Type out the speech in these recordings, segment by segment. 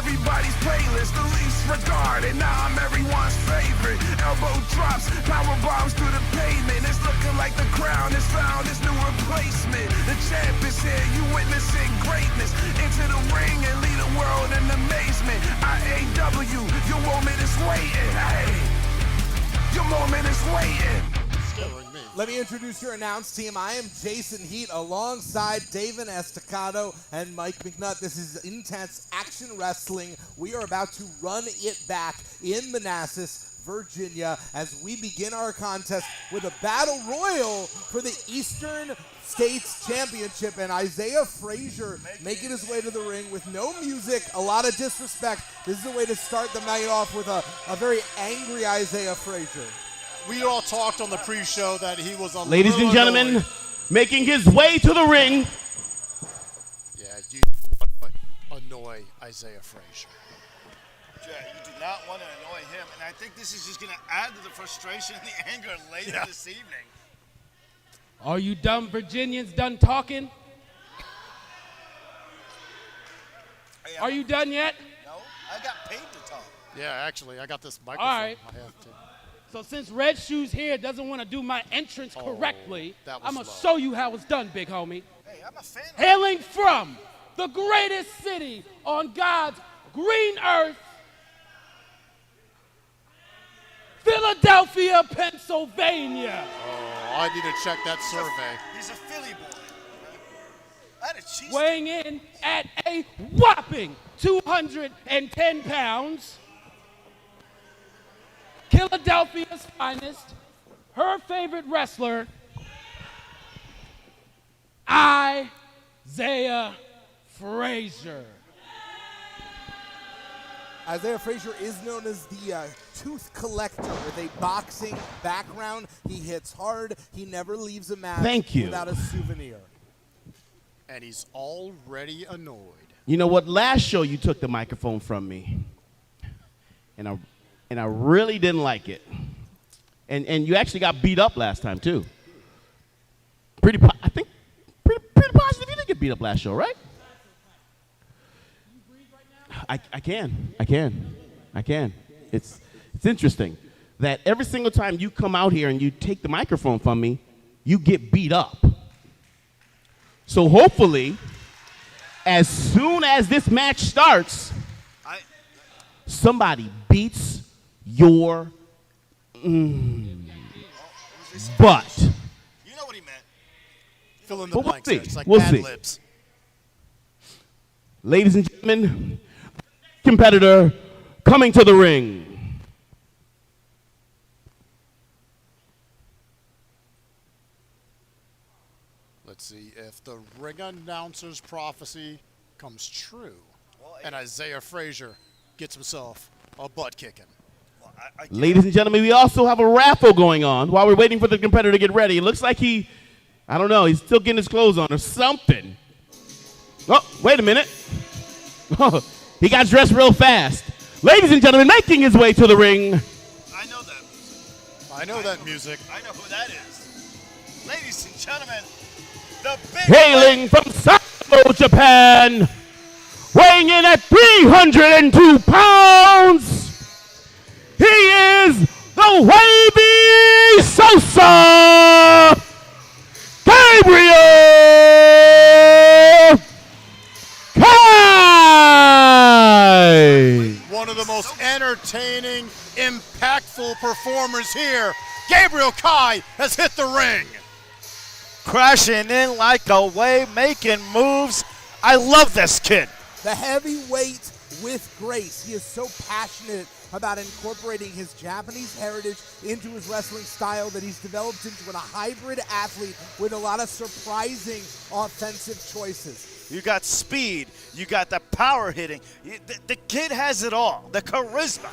everybody's playlist, the least regarded. Now I'm everyone's favorite. Elbow drops, power bombs through the pavement. It's looking like the crown has found its new replacement. The champ is here, you witnessing greatness. Into the ring and lead the world in amazement. IAW, your moment is waiting. Hey, your moment is waiting. Let me introduce your announce team. I am Jason Heat alongside Dáven, Estacado, and Mike McNutt. This is intense action wrestling. We are about to run it back in Manassas, Virginia, as we begin our contest with a battle royal for the Eastern States Championship. And Isaiah Frazier making his way to the ring with no music, a lot of disrespect. This is a way to start the night off with a very angry Isaiah Frazier. We all talked on the pre-show that he was a Ladies and gentlemen, annoyed. making his way to the ring. Yeah, you annoy Isaiah Frazier. Jay, you do not want to annoy him, and I think this is just going to add to the frustration and the anger later this evening. Are you dumb Virginians done talking? Hey, Are you done yet? No, I got paid to talk. Yeah, actually, I got this microphone. All right. I have to. So since Red Shoes here doesn't want to do my entrance correctly, that was I'm going to slow. show you how it's done, big homie. Hey, I'm a fan of Hailing from the greatest city on God's green earth, Philadelphia, Pennsylvania. Oh, I need to check that survey. He's a Philly boy. I had a cheese Weighing in at a whopping 210 pounds, Philadelphia's finest, her favorite wrestler, Isaiah Frazier. Isaiah Frazier is known as the tooth collector with a boxing background. He hits hard. He never leaves a match Thank you. without a souvenir. And he's already annoyed. You know what? Last show you took the microphone from me, and I really didn't like it. And you actually got beat up last time too. I think pretty positive you didn't get beat up last show, right? I can. It's interesting that every single time you come out here and you take the microphone from me, you get beat up. So hopefully, as soon as this match starts, somebody beats your butt. You know what he meant. Fill in the But we'll blanks see. there. It's like We'll Mad see. Libs. Ladies and gentlemen, competitor coming to the ring. Let's see if the ring announcer's prophecy comes true. And Isaiah Frazier gets himself a butt kicking. Well, Ladies and gentlemen, we also have a raffle going on while we're waiting for the competitor to get ready. It looks like I don't know, he's still getting his clothes on or something. Oh, wait a minute. Oh, he got dressed real fast. Ladies and gentlemen, making his way to the ring. I know that music. I know that music. I know who that is. Ladies and gentlemen, the big Hailing from Sicend, Japan, weighing in at 302 pounds, he is the Wavy Sosa, Gabriel. One of the most entertaining, impactful performers here. Gabriel Kai has hit the ring. crashing in like a wave, making moves. I love this kid. The heavyweight with grace. He is so passionate about incorporating his Japanese heritage into his wrestling style that he's developed into a hybrid athlete with a lot of surprising offensive choices. You got speed. You got the power hitting. The kid has it all. The charisma.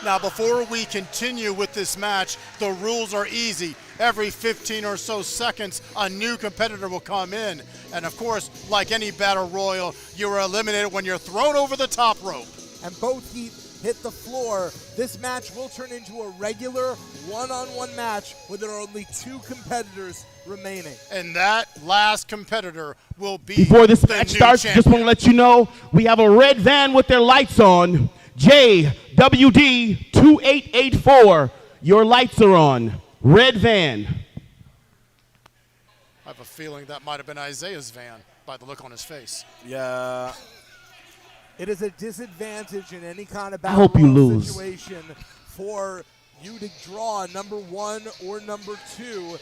Now, before we continue with this match, the rules are easy. Every 15 or so seconds, a new competitor will come in. And of course, like any battle royal, you are eliminated when you're thrown over the top rope. And both Heat hit the floor. This match will turn into a regular one-on-one match where there are only two competitors remaining. And that last competitor will be Before this the match new starts, champion. just want to let you know we have a red van with their lights on. JWD 2884. Your lights are on. Red van. I have a feeling that might have been Isaiah's van by the look on his face. Yeah. It is a disadvantage in any kind of I battle hope you royal lose. situation for you to draw number 1 or number 2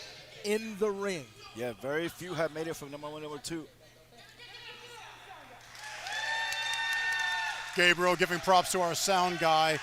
in the ring. Yeah, very few have made it from number 1 to number 2. Gabriel giving props to our sound guy.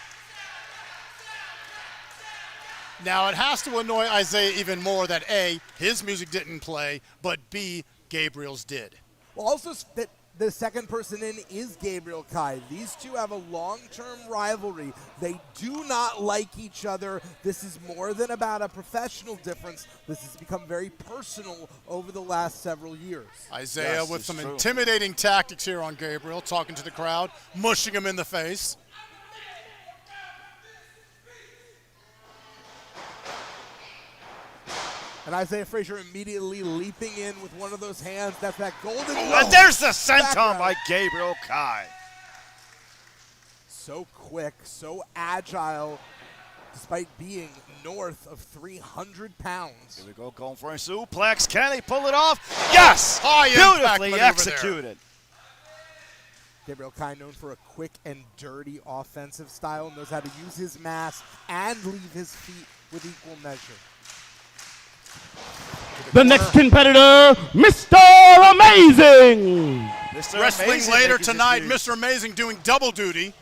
Now, it has to annoy Isaiah even more that A, his music didn't play, but B, Gabriel's did. Well, also that the second person in is Gabriel Kai. These two have a long-term rivalry. They do not like each other. This is more than about a professional difference. This has become very personal over the last several years. Isaiah Yes, with it's some true. intimidating tactics here on Gabriel, talking to the crowd, mushing him in the face. And Isaiah Frazier immediately leaping in with one of those hands. That's that golden And there's the senton background. by Gabriel Kai. So quick, so agile, despite being north of 300 pounds. Here we go, going for a suplex. Can he pull it off? Yes! High impact Beautifully maneuver there. executed. Gabriel Kai, known for a quick and dirty offensive style, knows how to use his mass and leave his feet with equal measure. The next competitor, Mr. Amazing. Mr. Wrestling Amazing later making his tonight, debut. Mr. Amazing doing double duty.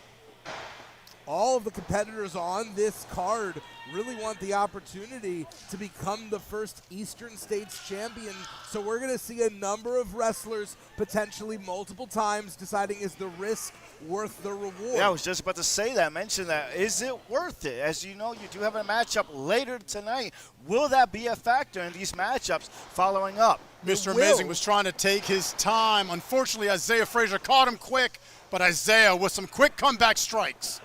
All of the competitors on this card really want the opportunity to become the first Eastern States champion. So we're going to see a number of wrestlers potentially multiple times deciding is the risk worth the reward. Yeah, I was just about to say that, mention that. Is it worth it? As you know, you do have a matchup later tonight. Will that be a factor in these matchups following up? Mr. will. Amazing was trying to take his time. Unfortunately, Isaiah Frazier caught him quick, but Isaiah with some quick comeback strikes.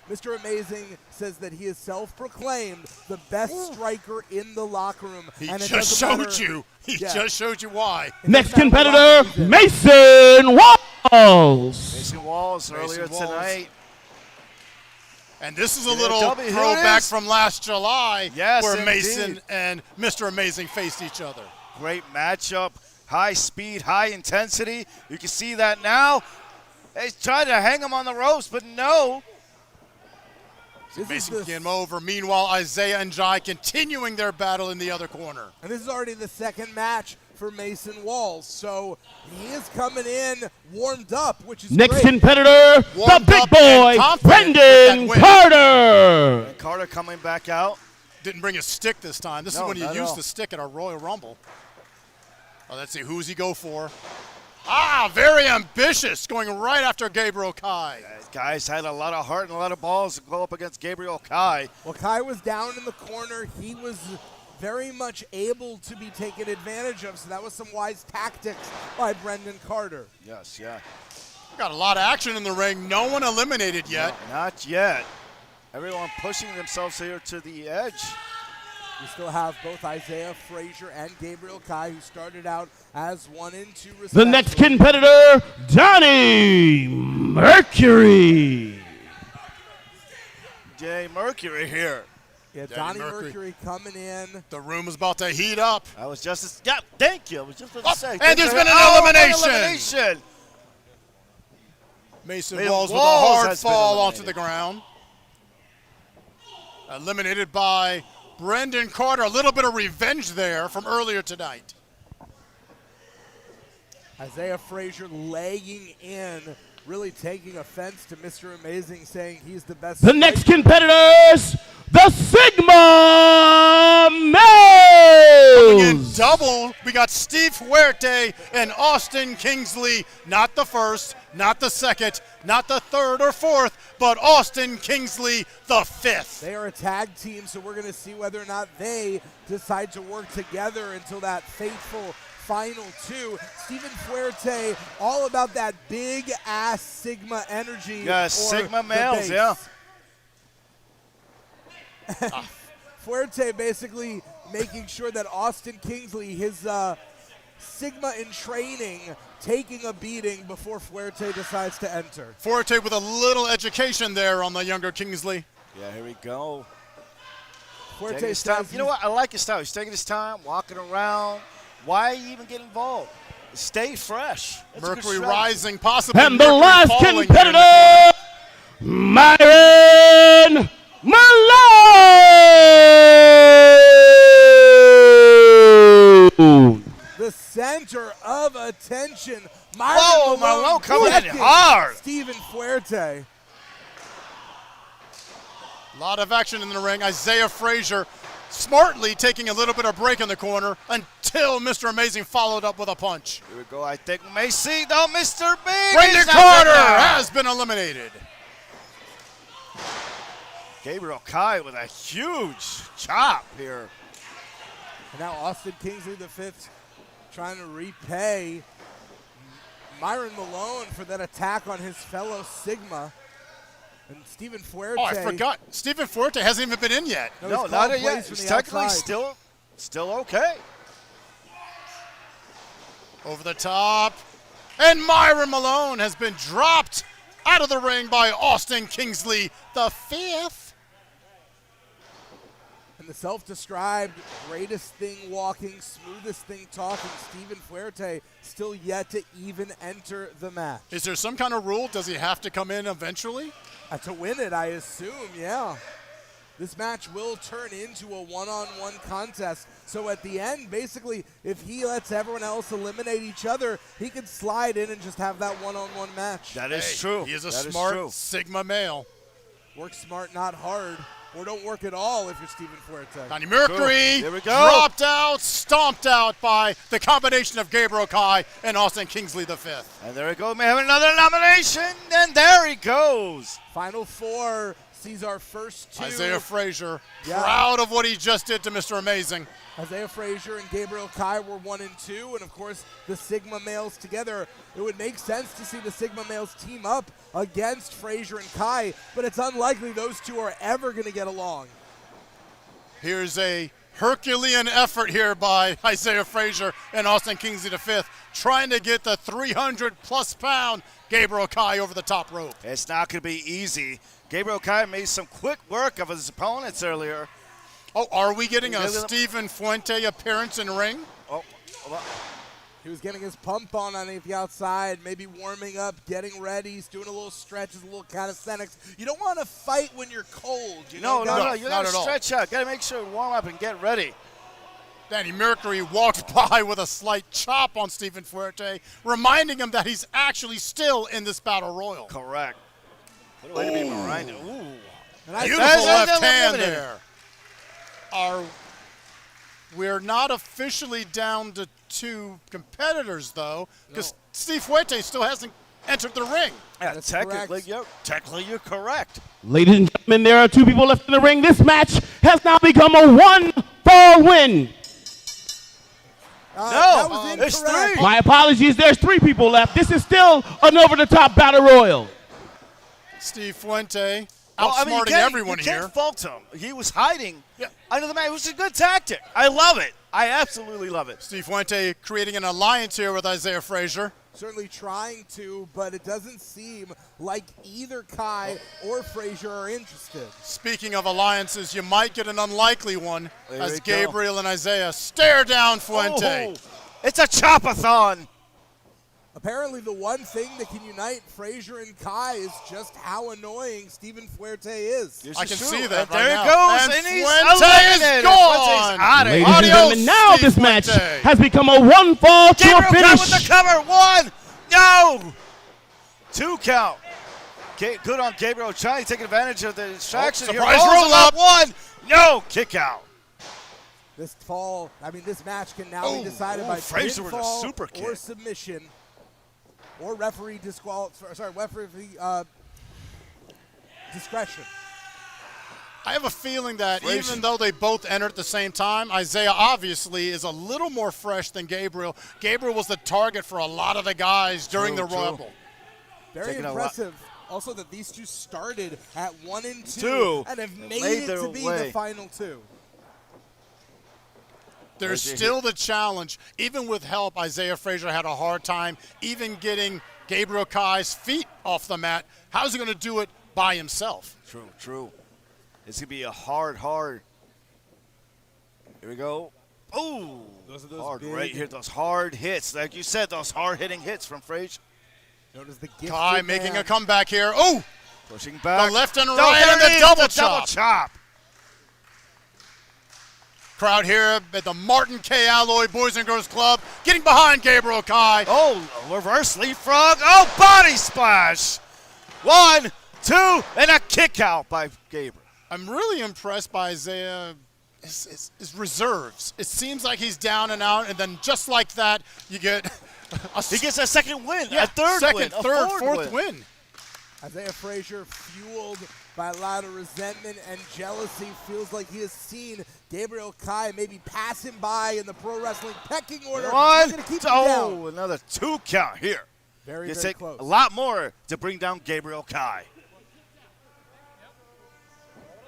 Mr. Amazing says that he is self-proclaimed the best striker in the locker room. He and it just doesn't showed matter- you. He Yeah. just showed you why. It Next doesn't matter what competitor, locker he's in. Mason Walls. Mason Walls Mason earlier Walls. tonight. And this is a Yeah, little W, here it throwback is. from last July, Yes, where indeed. Mason and Mr. Amazing faced each other. Great matchup. High speed, high intensity. You can see that now. He's trying to hang him on the ropes, but no. This is Mason the- came over. Meanwhile, Isaiah and Jai continuing their battle in the other corner. And this is already the second match for Mason Walls. So he is coming in warmed up, which is Next great. competitor, the Warmed big up boy, and confident with Brendan that win. Carter. And Carter coming back out. Didn't bring a stick this time. This No, is when you not at use all. the stick at a Royal Rumble. Oh, let's see, who's he go for? Ah, very ambitious, going right after Gabriel Kai. Guys had a lot of heart and a lot of balls to go up against Gabriel Kai. Well, Kai was down in the corner. He was very much able to be taken advantage of, so that was some wise tactics by Brendan Carter. Yes, yeah. Got a lot of action in the ring. No one eliminated yet. Not yet. Everyone pushing themselves here to the edge. We still have both Isaiah Frazier and Gabriel Kai, who started out as 1 and 2 The next respectively. competitor, Donnie Mercury. Jay Mercury here. Yeah, Danny Donnie Mercury. Mercury coming in. The room is about to heat up. I was just, yeah, thank you. I was just about to say. And Thank there's you. been an Oh, elimination. elimination. Mason Mason Walls with a Walls hard has been fall onto eliminated. the ground. Eliminated by Brendan Carter. A little bit of revenge there from earlier tonight. Isaiah Frazier laying in, really taking offense to Mr. Amazing, saying he's the best. The next striker. competitors, the Sigma In Males. double, we got Steve Huerte and Austin Kingsley. Not the first, not the second, not the third or fourth, but Austin Kingsley the fifth. They are a tag team, so we're going to see whether or not they decide to work together until that fateful final two. Steven Fuerte, all about that big ass Sigma energy. Yes, or Sigma the males, base. yeah. Fuerte basically making sure that Austin Kingsley, his Sigma in training, taking a beating before Fuerte decides to enter. Fuerte with a little education there on the younger Kingsley. Yeah, here we go. Fuerte Taking his time. says You know what? I like his style. He's taking his time, walking around. Why even get involved? Stay fresh. That's a good Mercury strategy. rising, possibly. And the Mercury last falling here. competitor, Myron Malone. the center of attention. Whoa, Malone coming in hard. Stephen Fuerte. A lot of action in the ring. Isaiah Frazier smartly taking a little bit of break in the corner until Mr. Amazing followed up with a punch. Here we go. I think we may see, though, Mr. Big. Brendan is not Carter there. has been eliminated. Gabriel Kai with a huge chop here. And now Austin Kingsley V trying to repay Myron Malone for that attack on his fellow Sigma. And Stephen Fuerte. Oh, I forgot. Stephen Fuerte hasn't even been in yet. No, No, he's not called yet. plays from He's the technically outside. still okay. Over the top. And Myron Malone has been dropped out of the ring by Austin Kingsley V. And the self-described greatest thing walking, smoothest thing talking, Stephen Fuerte, still yet to even enter the match. Is there some kind of rule? Does he have to come in eventually? To win it, I assume, yeah. This match will turn into a one-on-one contest. So at the end, basically, if he lets everyone else eliminate each other, he can slide in and just have that one-on-one match. That is Hey, true. He is a That is smart true. Sigma male. Work smart, not hard. Or don't work at all if you're Stephen Fuerte. Donnie Mercury Here we go. dropped out, stomped out by the combination of Gabriel Kai and Austin Kingsley V. And there we go. May have another nomination. And there he goes. Final four sees our first two. Isaiah Frazier, Yeah. proud of what he just did to Mr. Amazing. Isaiah Frazier and Gabriel Kai were 1 and 2, and of course the Sigma males together. It would make sense to see the Sigma males team up against Frazier and Kai, but it's unlikely those two are ever going to get along. Here's a Herculean effort here by Isaiah Frazier and Austin Kingsley V, trying to get the 300-plus pound Gabriel Kai over the top rope. It's not going to be easy. Gabriel Kai made some quick work of his opponents earlier. Oh, are we getting a Really? Stephen Fuente appearance in ring? Oh, well, He was getting his pump on the outside, maybe warming up, getting ready. He's doing a little stretches, a little calisthenics. You don't want to fight when you're cold. You know? no. You not got at to all. stretch out. Got to make sure you warm up and get ready. Danny Mercury walked by with a slight chop on Stephen Fuerte, reminding him that he's actually still in this battle royal. Correct. What a way to be reminded. Ooh. And I Beautiful That's left hand eliminated. there. We're not officially down to 2 competitors, though, because Steve Fuente still hasn't entered the ring. Yeah, That's technically correct. you're correct. Ladies and gentlemen, there are 2 people left in the ring. This match has now become a 1-fall win. that was it's incorrect. 3. My apologies, there's 3 people left. This is still an over-the-top battle royal. Steve Fuente Well, I outsmarting mean, everyone you here. can't fault him. He was hiding Yeah. under the mat. It was a good tactic. I love it. I absolutely love it. Steve Fuente creating an alliance here with Isaiah Frazier. Certainly trying to, but it doesn't seem like either Kai or Frazier are interested. Speaking of alliances, you might get an unlikely one There as we go. Gabriel and Isaiah stare down Fuente. Oh, it's a chop-a-thon. Apparently the one thing that can unite Frazier and Kai is just how annoying Stephen Fuerte is. This I is can true. see that And right there now. he goes, And and he's Fuente is eliminated. gone. Fuente's out of Ladies here. and gentlemen, now Steve this match Fuente. has become a 1-fall to a Gabriel Kai with finish. the cover. 1. No. 2 count. Good on Gabriel Kai taking advantage of the distraction. Here surprise goes roll up. 1. No. Kick out. This match can now be decided by Frazier with a pinfall super or kick. submission or referee discretion. I have a feeling that Frazier. even though they both entered at the same time, Isaiah obviously is a little more fresh than Gabriel. Gabriel was the target for a lot of the guys during True, the true. Rumble. Very Taking a lot- impressive. Also that these two started at 1 and 2 Two. and have They made made it their to be way. the final 2. There's still the challenge. Even with help, Isaiah Frazier had a hard time even getting Gabriel Kai's feet off the mat. How's he going to do it by himself? True, true. It's going to be a hard. Here we go. Oh, hard right here. Those hard hits. Like you said, those hard-hitting hits from Frazier. Notice the Kai making a comeback here. Oh! Pushing back. The left and right and the double chop. Crowd here at the Martin K. Alloy Boys and Girls Club getting behind Gabriel Kai. Oh, reverse leapfrog. Oh, body splash. 1, 2, and a kick out by Gabriel. I'm really impressed by Isaiah. His reserves. It seems like he's down and out, and then just like that, you get he gets a second win, yeah, a third second, win, third, fourth win. Isaiah Frazier, fueled by a lot of resentment and jealousy, feels like he has seen Gabriel Kai maybe pass him by in the pro wrestling pecking order. One, Keep him down. Another 2 count here. Very close. A lot more to bring down Gabriel Kai.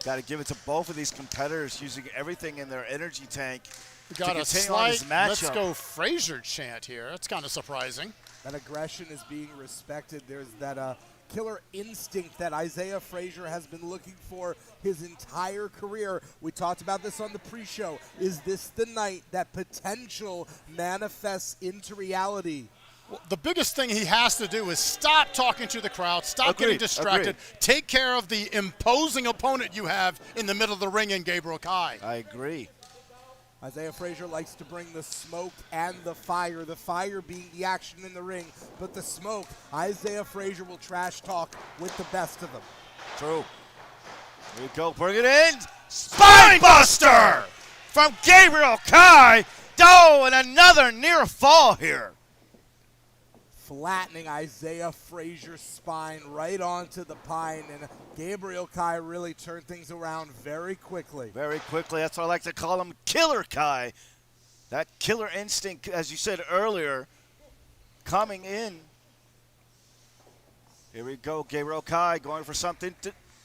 Got to give it to both of these competitors using everything in their energy tank. We got a slight "Let's go Frazier" chant here. That's kind of surprising. That aggression is being respected. There's that killer instinct that Isaiah Frazier has been looking for his entire career. We talked about this on the pre-show. Is this the night that potential manifests into reality? Well, the biggest thing he has to do is stop talking to the crowd, stop getting distracted, take care of the imposing opponent you have in the middle of the ring in Gabriel Kai. I agree. Isaiah Frazier likes to bring the smoke and the fire being the action in the ring, but the smoke, Isaiah Frazier will trash talk with the best of them. True. Here we go, bring it in. Spine Buster from Gabriel Kai. Oh, and another near fall here. Flattening Isaiah Frazier's spine right onto the pine, and Gabriel Kai really turned things around very quickly. Very quickly. That's what I like to call him, Killer Kai. That killer instinct, as you said earlier, coming in. Here we go, Gabriel Kai going for something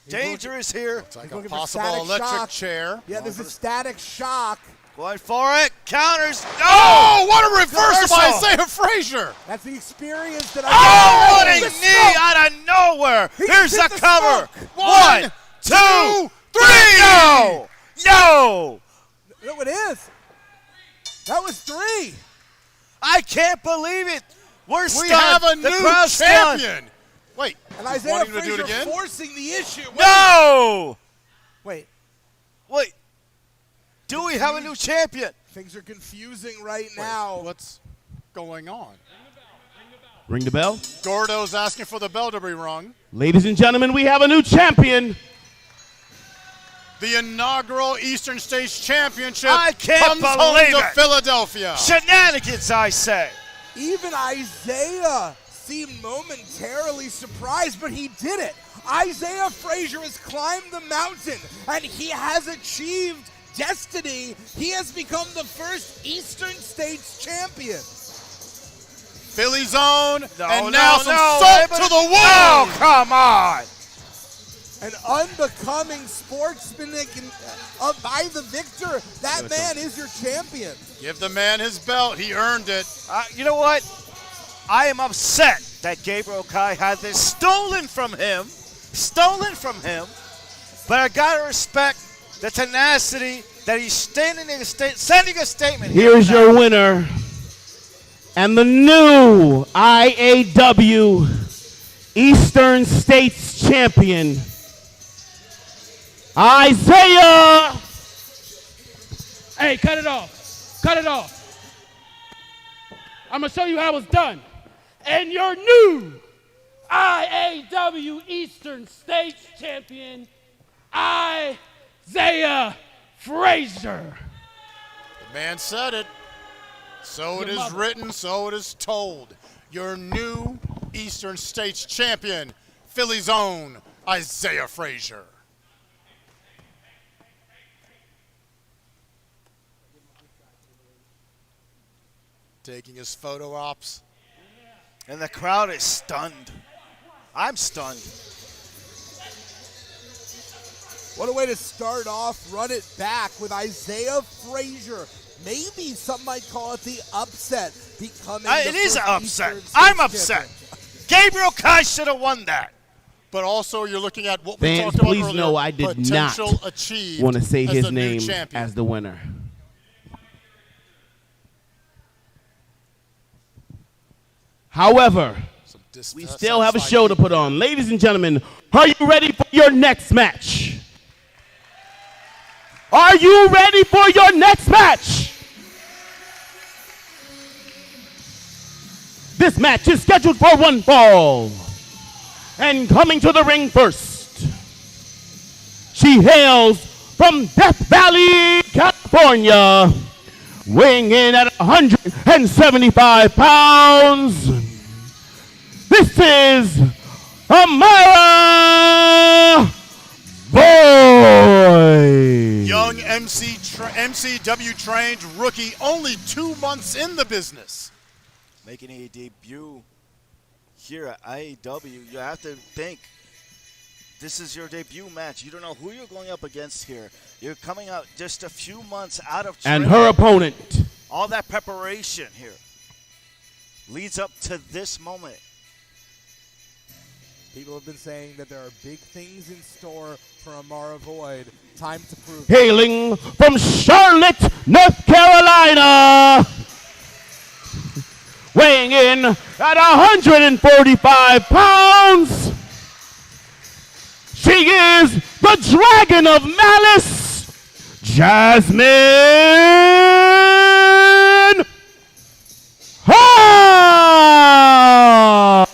dangerous here. It's like a possible electric chair. Yeah, there's a static shock. Going for it, counters. Oh, what a reversal by Isaiah Frazier. That's the experience that what a knee out of nowhere. Here's the cover. 1, 2, 3. No. No, it is. That was 3. I can't believe it. We're stunned. We have a new champion. Wait, and Isaiah Frazier to do it again? forcing the issue. No. Wait. Do we have a new champion? Things are confusing right now. What's going on? Ring the bell. Gordo's asking for the bell to be rung. Ladies and gentlemen, we have a new champion. The inaugural Eastern States Championship comes home to Philadelphia. Shenanigans, I say. Even Isaiah seemed momentarily surprised, but he did it. Isaiah Frazier has climbed the mountain, and he has achieved destiny. He has become the first Eastern States champion. Philly zone, and now some salt to the wound. Oh, come on. An unbecoming sportsman by the victor. That man is your champion. Give the man his belt. He earned it. You know what? I am upset that Gabriel Kai had this stolen from him. But I got to respect the tenacity that he's sending a statement. Here's your winner and the new IAW Eastern States champion, Isaiah. Hey, cut it off. Cut it off. I'm going to show you how it's done. And your new IAW Eastern States champion, Isaiah Frazier. The man said it. So it is written, so it is told. Your new Eastern States champion, Philly's own Isaiah Frazier. Taking his photo ops. And the crowd is stunned. I'm stunned. What a way to start off, run it back with Isaiah Frazier. Maybe some might call it the upset, becoming the It is an first upset. Eastern I'm State upset. champion. Gabriel Kai should have won that. But also, you're looking at what we Fans, talked about please earlier. know I did not potential achieved want to say as his the new name champion. as the winner. However, we still have a show to put on. Ladies and gentlemen, are you ready for your next match? Are you ready for your next match? This match is scheduled for one fall. And coming to the ring first, she hails from Death Valley, California, weighing in at 175 pounds. This is Amara Voyd. Young MCW trained rookie, only 2 months in the business. Making a debut here at IAW, you have to think this is your debut match. You don't know who you're going up against here. You're coming out just a few months out of training. And her opponent. All that preparation here leads up to this moment. People have been saying that there are big things in store for Amara Voyd. Time to prove it. Hailing from Charlotte, North Carolina, weighing in at 145 pounds, she is the Dragon of Malice, Jazmyne Howe.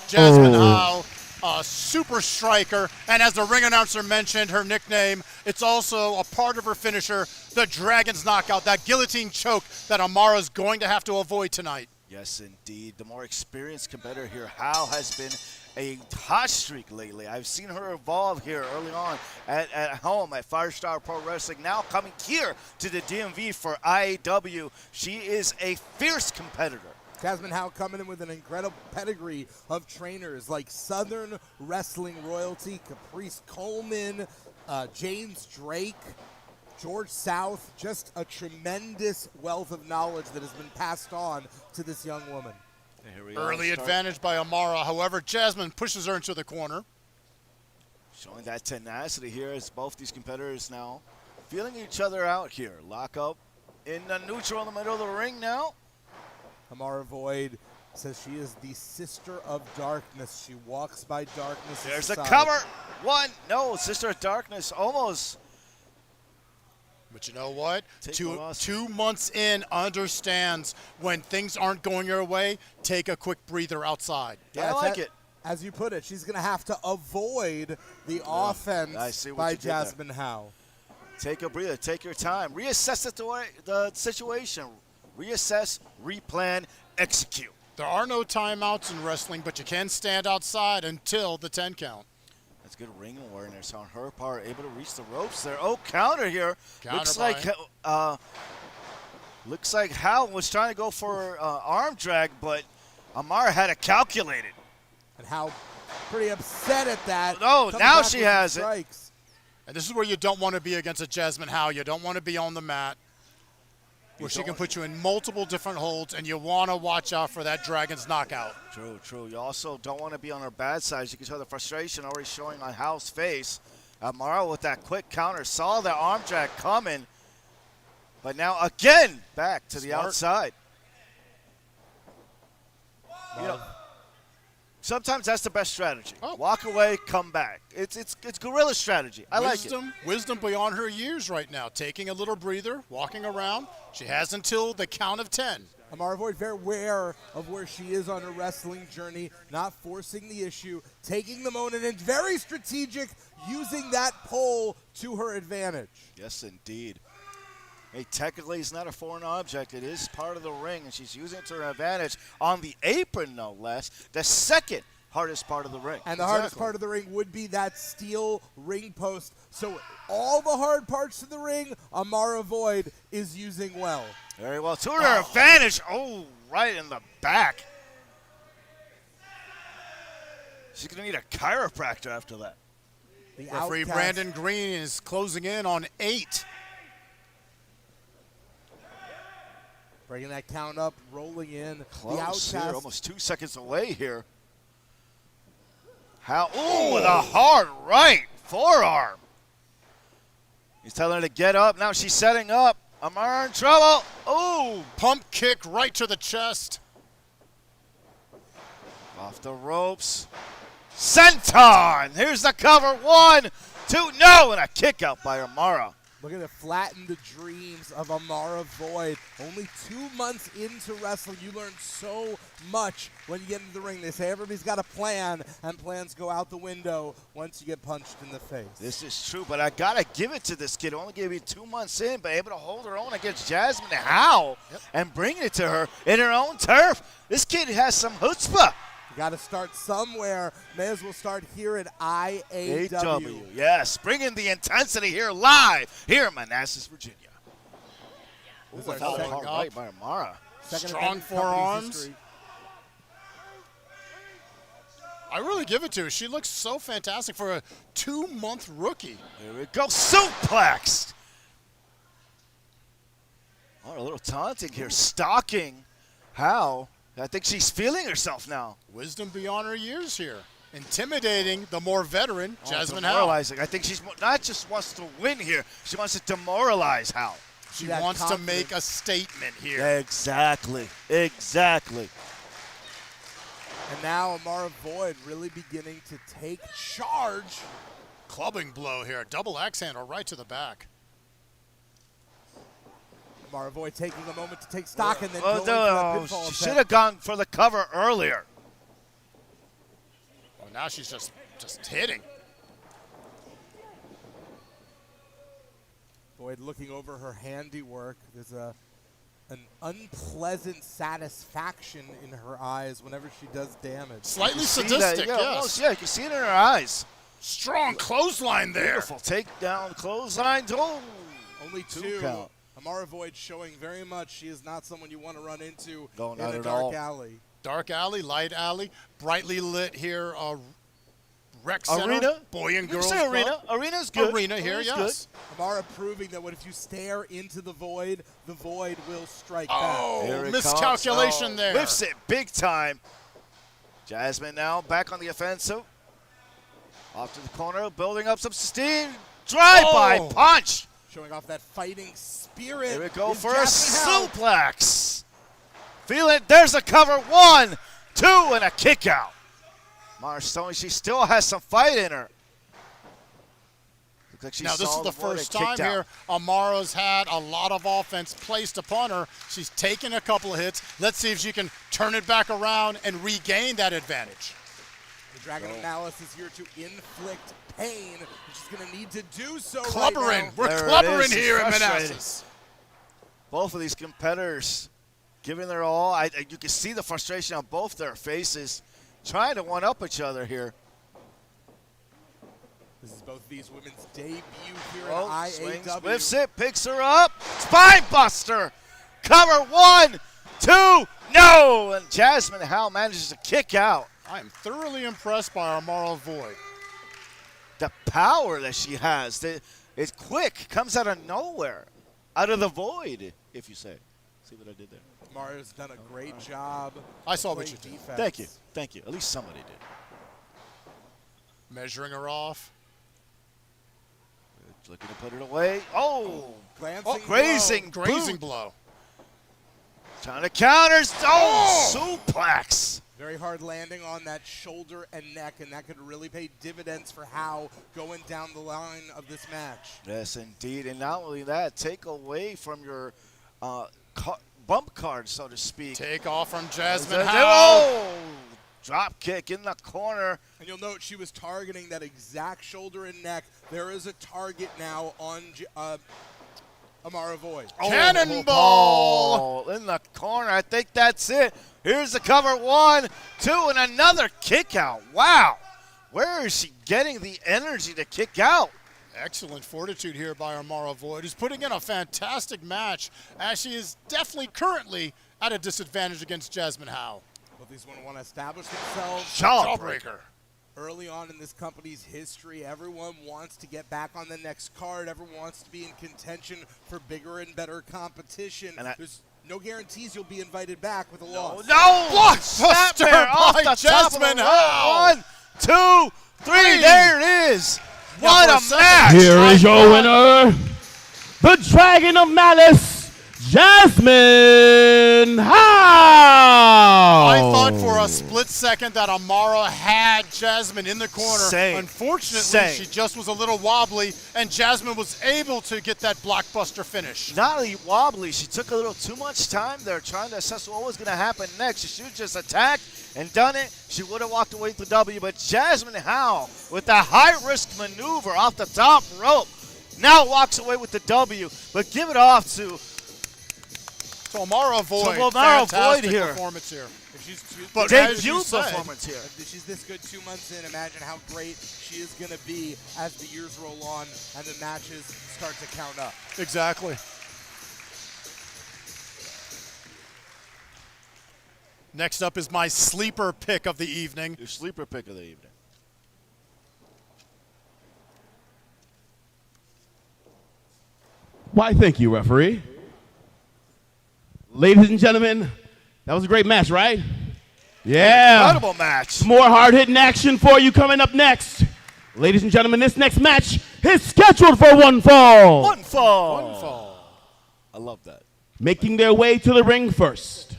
Jazmyne Howe, a super striker, and as the ring announcer mentioned, her nickname, it's also a part of her finisher, the Dragon's Knockout, that guillotine choke that Amara's going to have to avoid tonight. Yes, indeed. The more experienced competitor here, Howe has been a hot streak lately. I've seen her evolve here early on at home at Firestar Pro Wrestling. Now coming here to the DMV for IAW. She is a fierce competitor. Jazmyne Howe coming in with an incredible pedigree of trainers like Southern Wrestling Royalty, Caprice Coleman, James Drake, George South, just a tremendous wealth of knowledge that has been passed on to this young woman. Early advantage by Amara. However, Jazmyne pushes her into the corner. Showing that tenacity here as both these competitors now feeling each other out here. Lock up in the neutral in the middle of the ring now. Amara Voyd says she is the sister of darkness. She walks by darkness. There's a cover. One. No, Sister of Darkness almost. But you know what? Two months in, understands when things aren't going your way, take a quick breather outside. Yeah, I like it. As you put it, she's going to have to avoid the offense by Jazmyne Howe. Take a breather. Take your time. Reassess the situation. Reassess, replan, execute. There are no timeouts in wrestling, but you can stand outside until the 10 count. That's good ring awareness on her part. Able to reach the ropes there. Oh, counter here. Looks like Howe was trying to go for arm drag, but Amara had it calculated. And Howe pretty upset at that. Oh, now she has it. And this is where you don't want to be against a Jazmyne Howe. You don't want to be on the mat, where she can put you in multiple different holds, and you want to watch out for that Dragon's Knockout. True, true. You also don't want to be on her bad side. You can tell the frustration already showing on Howe's face. Amara with that quick counter saw the arm drag coming, but now again back to the outside. You know, sometimes that's the best strategy. Walk away, come back. It's guerrilla strategy. I like it. Wisdom beyond her years right now. Taking a little breather, walking around. She has until the count of 10. Amara Voyd very aware of where she is on her wrestling journey, not forcing the issue, taking the moment, and very strategic, using that pole to her advantage. Yes, indeed. Hey, technically, it's not a foreign object. It is part of the ring, and she's using it to her advantage on the apron, no less. The second hardest part of the ring. And the hardest part of the ring would be that steel ring post. So all the hard parts of the ring, Amara Voyd is using well. Very well. To her advantage. Oh, right in the back. She's going to need a chiropractor after that. The Referee outcast. Brandon Green is closing in on 8. Breaking that count up, rolling in. Close the outcast. here, almost 2 seconds away here. How? Ooh, with a hard right forearm. He's telling her to get up. Now she's setting up. Amara in trouble. Ooh. Pump kick right to the chest. Off the ropes. Senton. Here's the cover. 1, 2, no, and a kick out by Amara. Look at it, flatten the dreams of Amara Voyd. Only 2 months into wrestling, you learn so much when you get into the ring. They say everybody's got a plan, and plans go out the window once you get punched in the face. This is true, but I got to give it to this kid. Only gave you 2 months in, but able to hold her own against Jazmyne How and bring it to her in her own turf. This kid has some chutzpah. You got to start somewhere. May as well start here at IAW. Yes, bringing the intensity here live here in Manassas, Virginia. This is Ooh, our another second- hard right by Amara. second Strong event in company's forearms. history. I really give it to her. She looks so fantastic for a 2-month rookie. Here we go, suplex. Oh, a little taunting here, stalking How. I think she's feeling herself now. Wisdom beyond her years here. Intimidating the more veteran Jazmyne How. Demoralizing. I think she's not just wants to win here, she wants to demoralize How. She That wants to confidence. make a statement here. Exactly. Exactly. And now Amara Voyd really beginning to take charge. Clubbing blow here. Double axe handle right to the back. Amara Voyd taking a moment to take stock and then Oh, going for that no. pinfall She attempt. should have gone for the cover earlier. Well, now she's just hitting. Voyd looking over her handiwork. There's an unpleasant satisfaction in her eyes whenever she does damage. Slightly See that? sadistic, Yeah, yes. almost, yeah, you can see it in her eyes. Strong clothesline there. Beautiful takedown, clothesline. Oh, Only Two two. count. Amara Voyd showing very much she is not someone you want to run into No, in not a at dark all. alley. Dark alley, light alley, brightly lit here. Rec center, Arena? boy and You girls can say arena. club. Arena's good. Arena here, Arena's yes. Amara proving that if you stare into the Voyd will strike Oh, back. Here it miscalculation comes. there. Whiffs it big time. Jazmyne now back on the offensive. Off to the corner, building up some steam. Drive-by Oh. punch. Showing off that fighting spirit. Here we go is for a Jazmyne How. suplex. Feel it. There's a cover. 1, 2, and a kick out. Marstone, she still has some fight in her. Looks like she Now, this saw is the Voyd and first time kicked out. here Amara's had a lot of offense placed upon her. She's taken a couple of hits. Let's see if she can turn it back around and regain that advantage. The Dragon of Malice is here to inflict pain. And she's going to need to do so Clubbering. right now. We're There it clubbering is. here in Frustrated. Manassas. Both of these competitors giving their all. You can see the frustration on both their faces, trying to one-up each other here. This is both these women's debut here Oh, at swings, IAW. whiffs it, picks her up. Spine buster. Cover 1, 2, no. And Jazmyne How manages to kick out. I am thoroughly impressed by Amara Voyd. The power that she has. It's quick, comes out of nowhere. Out of the void, if you say. See what I did there? Amara's done a great job. I saw what playing you did. defense. Thank you. Thank you. At least somebody did. Measuring her off. Looking to put it away. Oh! Glancing Grazing. blow. Grazing boot. blow. Trying to counters. Oh! Suplex. Very hard landing on that shoulder and neck, and that could really pay dividends for How going down the line of this match. Yes, indeed. And not only that, take away from your bump card, so to speak. Take off from Jazmyne How. Oh! Drop kick in the corner. And you'll note she was targeting that exact shoulder and neck. There is a target now on Amara Voyd. Cannonball! In the corner. I think that's it. Here's the cover. 1, 2, and another kick out. Wow. Where is she getting the energy to kick out? Excellent fortitude here by Amara Voyd, who's putting in a fantastic match, as she is definitely currently at a disadvantage against Jazmyne How. Both these women want to establish themselves. Jawbreaker. Early on in this company's history, everyone wants to get back on the next card. Everyone wants to be in contention for bigger and better competition. And there's no guarantees you'll be invited back with a loss. No! Blockbuster off by the top of the Jazmyne. rope. 1, 2, 3. There it is. What for a a second. match. Here is your winner, the Dragon of Malice, Jazmyne Howe. I thought for a split second that Amara had Jazmyne in the corner. Same. Unfortunately, Same. she just was a little wobbly, and Jazmyne was able to get that blockbuster finish. Not only wobbly, she took a little too much time there trying to assess what was going to happen next. She should have just attacked and done it. She would have walked away with the W, but Jazmyne Howe, with a high-risk maneuver off the top rope, now walks away with the W. But give it off to So Amara Voyd, So Amara fantastic Voyd here. performance here. If she's But as you debut said, performance here. if she's this good 2 months in, imagine how great she is going to be as the years roll on and the matches start to count up. Exactly. Next up is my sleeper pick of the evening. Your sleeper pick of the evening. Why, thank you, referee. Ladies and gentlemen, that was a great match, right? Yeah. Incredible match. More hard-hitting action for you coming up next. Ladies and gentlemen, this next match is scheduled for one fall. One fall. One fall. I love that. Making their way to the ring first.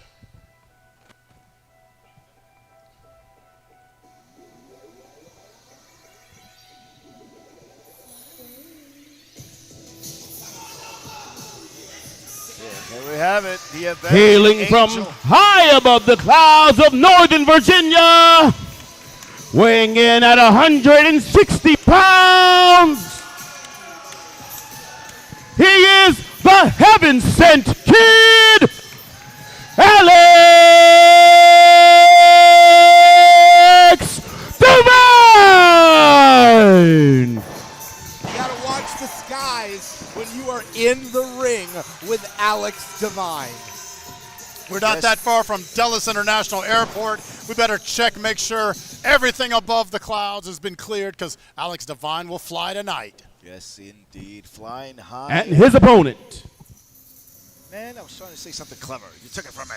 There we have it. The event Hailing from high above the clouds of Northern Virginia, weighing in at 160 pounds, he is the heaven-sent kid, Alex Dáven! You got to watch the skies when you are in the ring with Alex Dáven. We're not that far from Dulles International Airport. We better check, make sure everything above the clouds has been cleared, because Alex Dáven will fly tonight. Yes, indeed. Flying high. And his opponent, Man, I was trying to say something clever. You took it from me.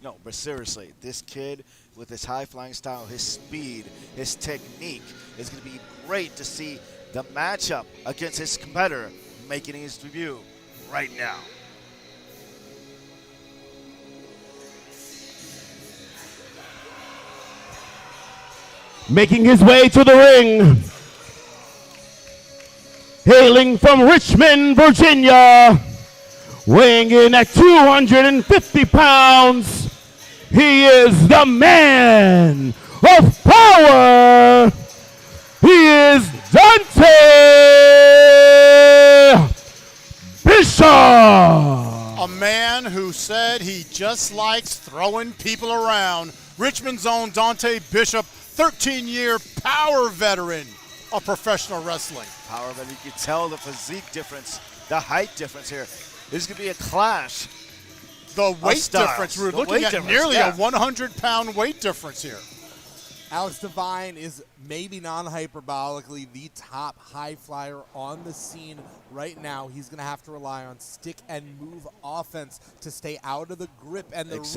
No, but seriously, this kid with his high-flying style, his speed, his technique, is going to be great to see the matchup against his competitor making his debut right now. making his way to the ring, hailing from Richmond, Virginia, weighing in at 250 pounds, he is the man of power. He is Dontay Bishop. A man who said he just likes throwing people around. Richmond's own Dontay Bishop, 13-year power veteran of professional wrestling. Power, but you can tell the physique difference, the height difference here. This is going to be a clash. The weight styles. difference, we're The looking weight at difference, nearly yeah. a 100-pound weight difference here. Alex Dáven is maybe non-hyperbolically the top high flyer on the scene right now. He's going to have to rely on stick and move offense to stay out of the grip and the reach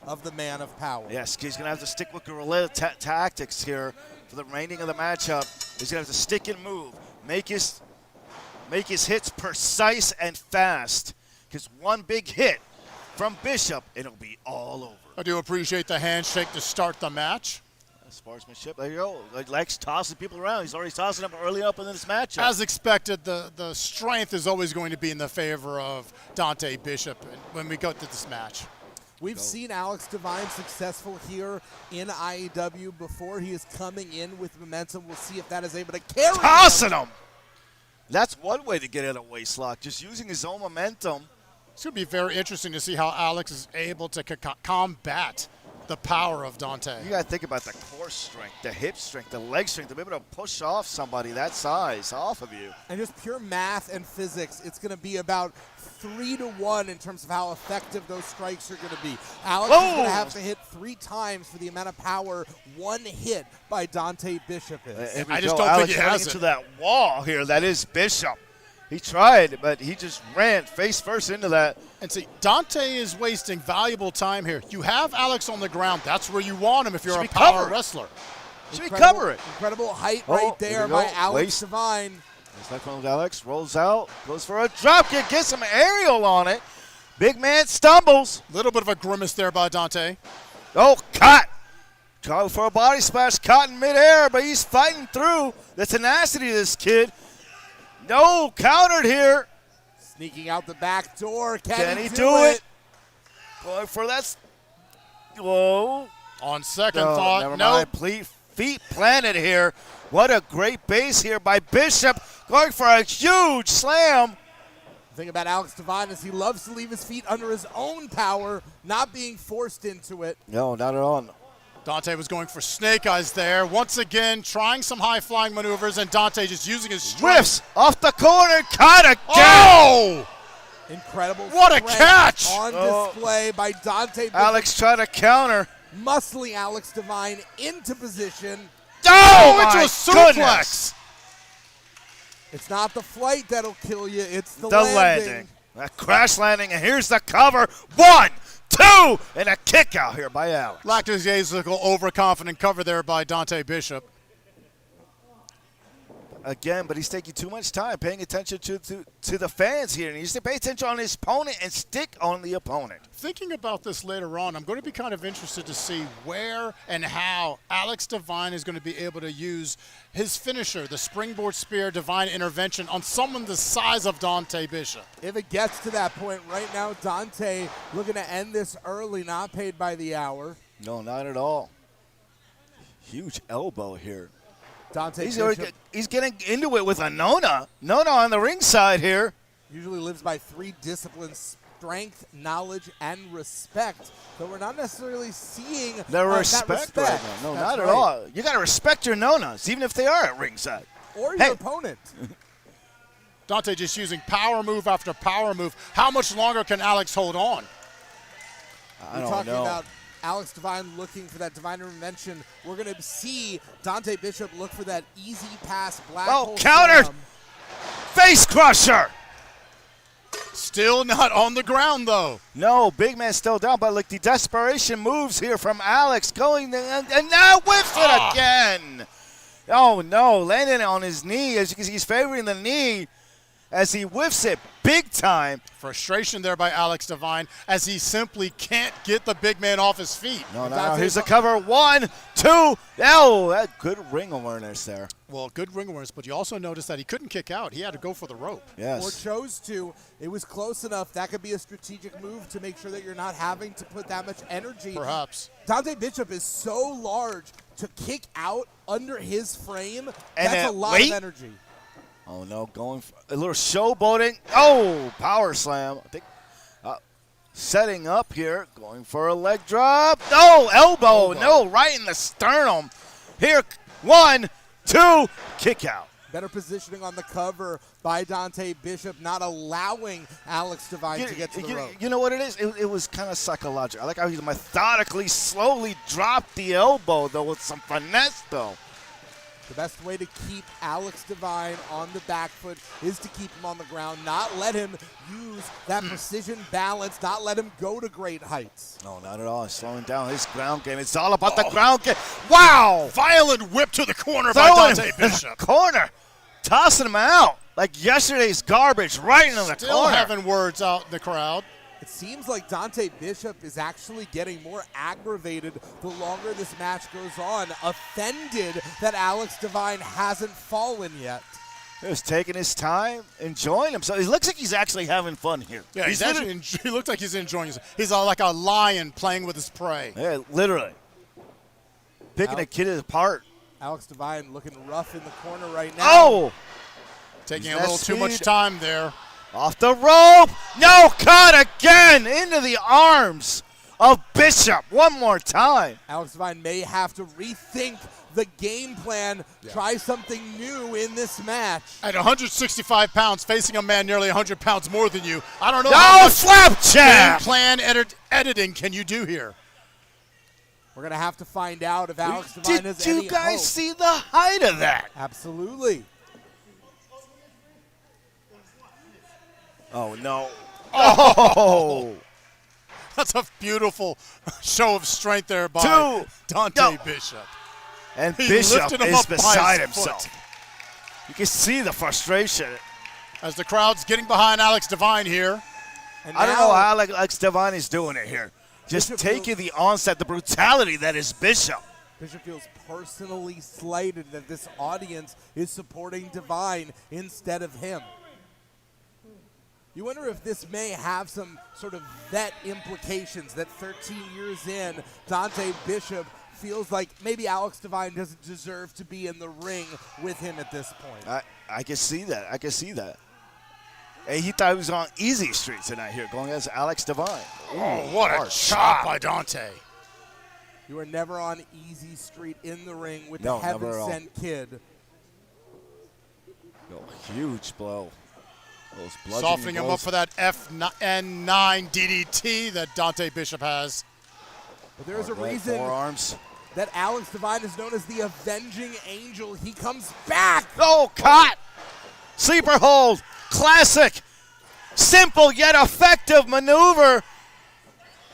of the man of power. Yes, he's going to have to stick with guerrilla tactics here for the remaining of the matchup. He's going to have to stick and move, make his hits precise and fast, because one big hit from Bishop, and it'll be all over. I do appreciate the handshake to start the match. Sportsmanship, there you go. Likes tossing people around. He's already tossing them early up in this matchup. As expected, the strength is always going to be in the favor of Dontay Bishop when we go to this match. We've seen Alex Dáven successful here in IEW before. He is coming in with momentum. We'll see if that is able to carry Tossing him! That's one way to get in a waist lock, just using his own momentum. It's going to be very interesting to see how Alex is able to combat the power of Dontay. You got to think about the core strength, the hip strength, the leg strength, to be able to push off somebody that size off of you. And just pure math and physics, it's going to be about 3-to-1 in terms of how effective those strikes are going to be. Alex is going to have to hit 3 times for the amount of power one hit by Dontay Bishop is. I just don't Alex think he has running it. into that wall here. That is Bishop. He tried, but he just ran face first into that. And see, Dontay is wasting valuable time here. You have Alex on the ground. That's where you want him if you're a power wrestler. Should we cover it? Incredible height Oh, right here there we by go. Alex Waist. Divine. It's like one of Alex rolls out, goes for a drop kick, gets some aerial on it. Big man stumbles. Little bit of a grimace there by Dontay. Oh, caught. Trying for a body splash, caught in midair, but he's fighting through the tenacity of this kid. No, countered here. Sneaking out the back door. Can he do it? Going for that. Whoa. On second No, thought, never no. mind. Feet planted here. What a great base here by Bishop. Going for a huge slam. The thing about Alex Divine is he loves to leave his feet under his own power, not being forced into it. No, not at all. Dontay was going for snake eyes there. Once again, trying some high-flying maneuvers, and Dontay just using his strength. Whiffs off the corner. Caught again. Oh! Incredible What a strength catch! on Oh. display by Dontay Bishop. Alex tried to counter. Muscling Alex Divine into position. Oh, into my a suplex. goodness. It's not the flight that'll kill you, it's the The landing. A crash landing, and here's the cover. 1, 2, and a kick out here by Alex. Lackadaisical, overconfident cover there by Dontay Bishop. Again, but he's taking too much time paying attention to the fans here. And he needs to pay attention on his opponent and stick on the opponent. Thinking about this later on, I'm going to be kind of interested to see where and how Alex Divine is going to be able to use his finisher, the springboard spear, divine intervention, on someone the size of Dontay Bishop. If it gets to that point right now, Dontay looking to end this early, not paid by the hour. No, not at all. Huge elbow here. Dontay Bishop He's getting into it with a Nona. Nona on the ringside here. usually lives by 3 disciplines: strength, knowledge, and respect. But we're not necessarily seeing The that respect right now. No, That's not at right. all. You got to respect your Nonas, even if they are at ringside. Or your Hey. opponent. Dontay just using power move after power move. How much longer can Alex hold on? I We're don't talking know. about Alex Divine looking for that divine intervention. We're going to see Dontay Bishop look for that easy pass black Oh, hole countered. slam. Face crusher. Still not on the ground, though. No, big man still down, but like the desperation moves here from Alex going and now whiffs it again. Oh no, landing on his knee. As you can see, he's favoring the knee as he whiffs it big time. Frustration there by Alex Divine as he simply can't get the big man off his feet. No, here's the cover. 1, 2. Oh, that good ring awareness there. Well, good ring awareness, but you also noticed that he couldn't kick out. He had to go for the rope. Or Yes. chose to. It was close enough. That could be a strategic move to make sure that you're not having to put that much energy. Perhaps. Dontay Bishop is so large to kick out under his frame. And That's a then lot wait. of energy. Oh no, going for a little showboating. Oh, power slam. I think setting up here, going for a leg drop. Oh, elbow. No, right in the sternum. Here, 1, 2, kick out. Better positioning on the cover by Dontay Bishop, not allowing Alex Divine to get to the rope. You know what it is? It was kind of psychological. I like how he methodically, slowly dropped the elbow, though, with some finesse, though. The best way to keep Alex Divine on the back foot is to keep him on the ground, not let him use that precision balance, not let him go to great heights. No, not at all. He's slowing down his ground game. It's all about the ground game. Wow! Violent whip to the corner by Throwing Dontay him in the Bishop. corner. Tossing him out like yesterday's garbage right into the Still corner. having words out in the crowd. It seems like Dontay Bishop is actually getting more aggravated the longer this match goes on, offended that Alex Divine hasn't fallen yet. He's taking his time, enjoying himself. He looks like he's actually having fun here. Yeah, he's actually he looks like he's enjoying it. He's like a lion playing with his prey. Yeah, literally. Picking a kid apart. Alex Divine looking rough in the corner right now. Oh! Taking He's a little that too much speed. time there. Off the rope. No, cut again into the arms of Bishop one more time. Alex Devine may have to rethink the game plan, try something new in this match. At 165 pounds, facing a man nearly 100 pounds more than you, I don't know No how much slap game jab. plan editing can you do here. We're going to have to find out if Alex Devine has Did any you guys hope. see the height of that? Absolutely. Oh, no. Oh! That's a beautiful show of strength there by Dontay No. Bishop. And He Bishop lifted him is up by beside his himself. foot. You can see the frustration. As the crowd's getting behind Alex Devine here. And I don't now know how Alex Devine is doing it here. Just Bishop taking the onset, the brutality that is Bishop. Bishop feels personally slighted that this audience is supporting Devine instead of him. You wonder if this may have some sort of vet implications that 13 years in, Dontay Bishop feels like maybe Alex Devine doesn't deserve to be in the ring with him at this point. I can see that. I can see that. And he thought he was on easy street tonight here, going against Alex Devine. Oh, what a chop by Dontay. You are never on easy street in the ring with No, the never at Heaven all. Sent Kid. Oh, huge blow. Those bludgeoning Softening him up blows. for that FN9 DDT that Dontay Bishop has. But there's a Right, reason forearms. that Alex Devine is known as the Avenging Angel. He comes back. Oh, caught. Sleeper hold. Classic. Simple yet effective maneuver.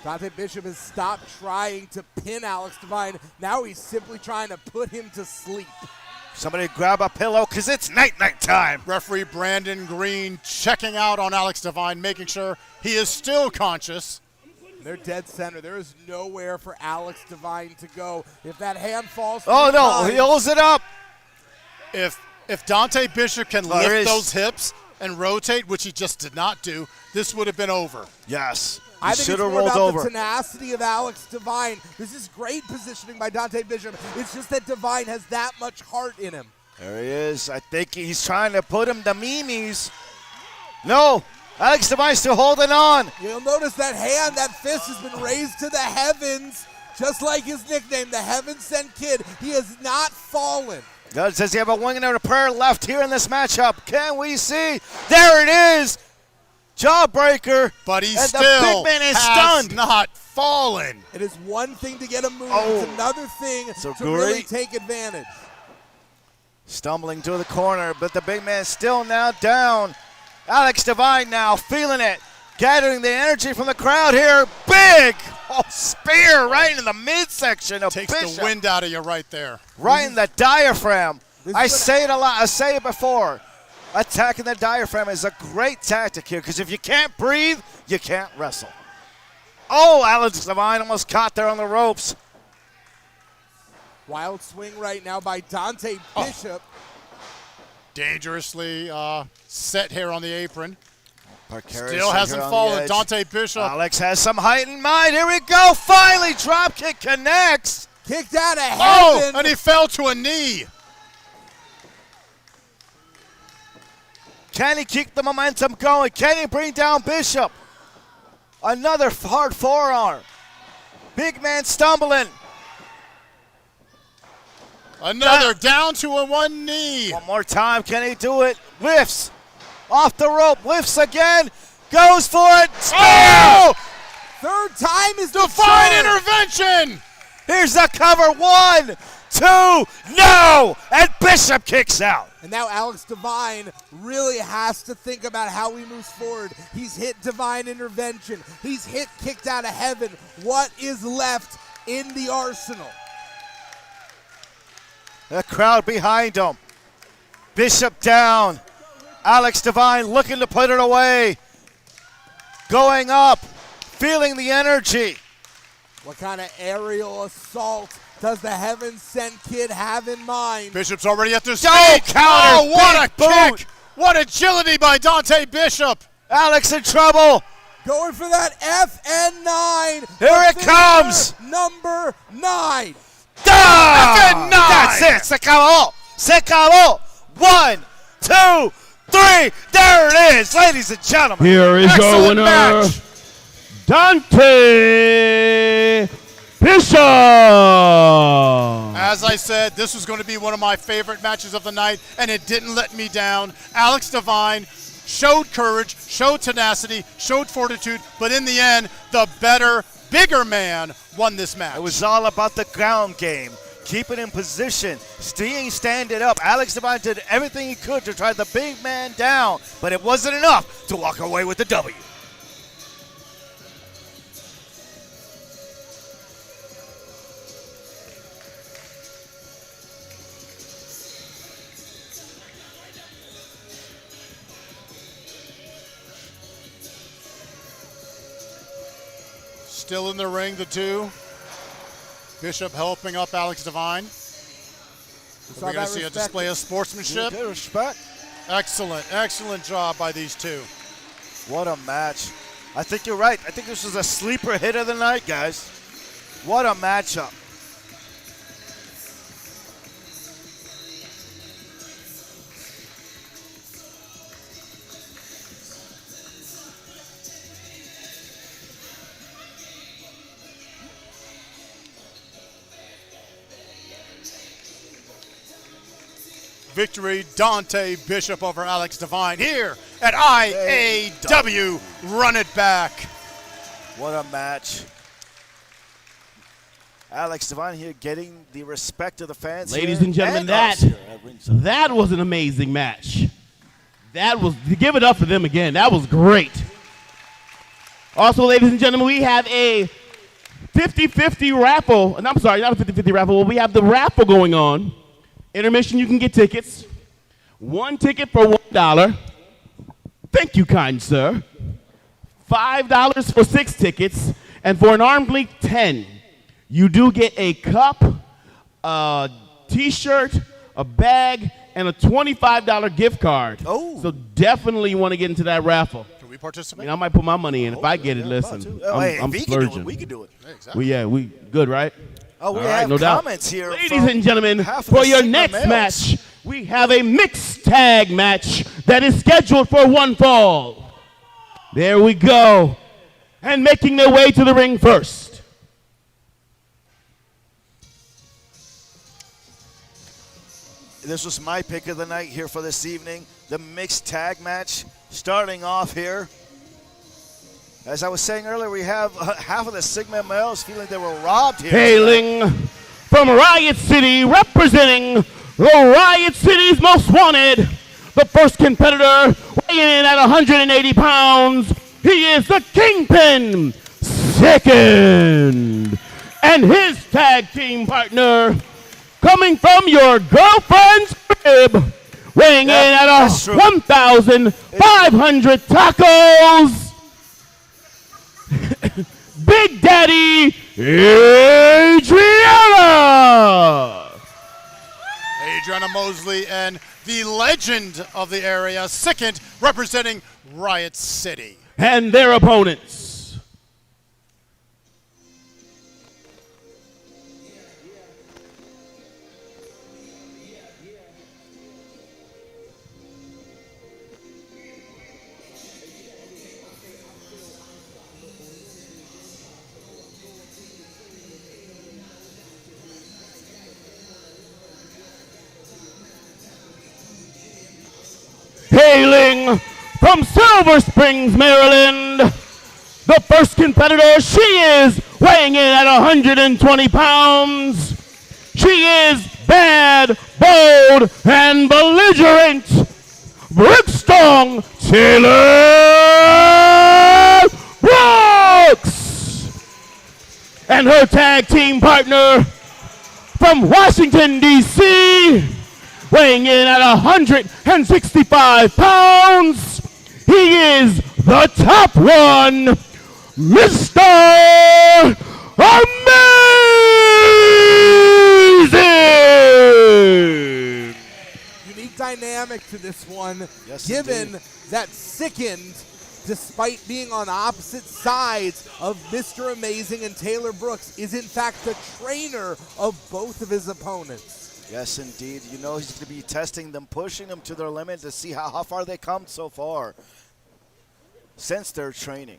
Dontay Bishop has stopped trying to pin Alex Devine. Now he's simply trying to put him to sleep. Somebody grab a pillow because it's night-night time. Referee Brandon Green checking out on Alex Devine, making sure he is still conscious. They're dead center. There is nowhere for Alex Devine to go. If that hand falls Oh, from no. behind, He holds it up. If Dontay Bishop can Well, there lift is- those hips and rotate, which he just did not do, this would have been over. Yes. I He think should it's have more rolled about over. the tenacity of Alex Devine. This is great positioning by Dontay Bishop. It's just that Devine has that much heart in him. There he is. I think he's trying to put him to memes. No. Alex Devine still holding on. You'll notice that hand, that fist has been raised to the heavens, just like his nickname, the Heaven Sent Kid. He has not fallen. Does he have a wing and a prayer left here in this matchup? Can we see? There it is. Jawbreaker. But he And still the big man is has stunned. not fallen. It is one thing to get a move. Oh. It's another thing So to really great. take advantage. Stumbling to the corner, but the big man still now down. Alex Devine now feeling it. Gathering the energy from the crowd here. Big spear right in the midsection of Takes Bishop. the wind out of you right there. Right in the diaphragm. This I is what- say it a lot. I say it before. Attacking the diaphragm is a great tactic here because if you can't breathe, you can't wrestle. Oh, Alex Devine almost caught there on the ropes. Wild swing right now by Dontay Bishop. Dangerously set here on the apron. Parkeris Still here hasn't on the fallen. edge. Dontay Bishop. Alex has some height in mind. Here we go. Finally, drop kick connects. Kicked out of Oh, heaven. and he fell to a knee. Can he keep the momentum going? Can he bring down Bishop? Another hard forearm. Big man stumbling. Another down to a one knee. One more time. Can he do it? Whiffs. Off the rope. Whiffs again. Goes for it. Oh! Third time is the Divine charm. intervention. Here's the cover. 1, 2, no! And Bishop kicks out. And now Alex Devine really has to think about how he moves forward. He's hit divine intervention. He's hit kicked out of heaven. What is left in the arsenal? The crowd behind him. Bishop down. Alex Devine looking to put it away. Going up. Feeling the energy. What kind of aerial assault does the Heaven Sent Kid have in mind? Bishop's already at the Oh, stage. counter, Oh, what a big boot. kick. What agility by Dontay Bishop. Alex in trouble. Going for that FN9. Here it the comes. finisher, Number 9. Ah! FN9. That's it. Se acabó. Se acabó. 1, 2, 3. There it is, ladies and gentlemen. Here is your Excellent winner, match. Dontay Bishop. As I said, this was going to be one of my favorite matches of the night, and it didn't let me down. Alex Dáven showed courage, showed tenacity, showed fortitude, but in the end, the better, bigger man won this match. It was all about the ground game. Keep it in position, standing up. Alex Dáven did everything he could to try the big man down, but it wasn't enough to walk away with the W. Still in the ring, the two. Bishop helping up Alex Dáven. We're going to see a display of sportsmanship. Good respect. Excellent, excellent job by these two. What a match. I think you're right. I think this was a sleeper hit of the night, guys. What a matchup. Victory, Dontay Bishop over Alex Dáven here at IAW. Run it back. What a match. Alex Dáven here getting the respect of the fans. Ladies here and gentlemen, us here at ringside. that was an amazing match. That was, give it up for them again. That was great. Also, ladies and gentlemen, we have a 50-50 raffle. And I'm sorry, not a 50-50 raffle. We have the raffle going on. Intermission, you can get tickets. One ticket for $1. Thank you, kind sir. $5 for 6 tickets. And for an arm's length, 10. You do get a cup, a t-shirt, a bag, and a $25 gift card. Oh. So definitely you want to get into that raffle. Can we participate? I might put my money in. If I get it, listen, I'm if he splurging. can do it, we can do it. Yeah, exactly. We good, right? Oh, we All right, have no doubt. comments here. Ladies from and gentlemen, half of for the your Sigma next males. match, we have a mixed tag match that is scheduled for one fall. There we go. And making their way to the ring first. This was my pick of the night here for this evening. The mixed tag match starting off here. As I was saying earlier, we have half of the Sigma males feeling they were robbed here. Hailing from Riot City, representing the Riot City's most wanted, the first competitor weighing in at 180 pounds. He is the Kingpin, Sicend. And his tag team partner, coming from your girlfriend's crib, weighing in at 1,500 tacos. Big Daddy Adrianna. Adrianna Mosley and the legend of the area, Sicend, representing Riot City. And their opponents. Hailing from Silver Springs, Maryland, the first competitor, she is weighing in at 120 pounds. She is bad, bold, and belligerent. Brookstone Taylor Brooks. And her tag team partner from Washington, D.C., weighing in at 165 pounds, he is the top one, Mr. Amazing! Unique dynamic to this one, Yes, given indeed. that Sicend, despite being on opposite sides of Mr. Amazing and Taylor Brooks, is in fact the trainer of both of his opponents. Yes, indeed. You know he's going to be testing them, pushing them to their limit to see how far they come so far since their training.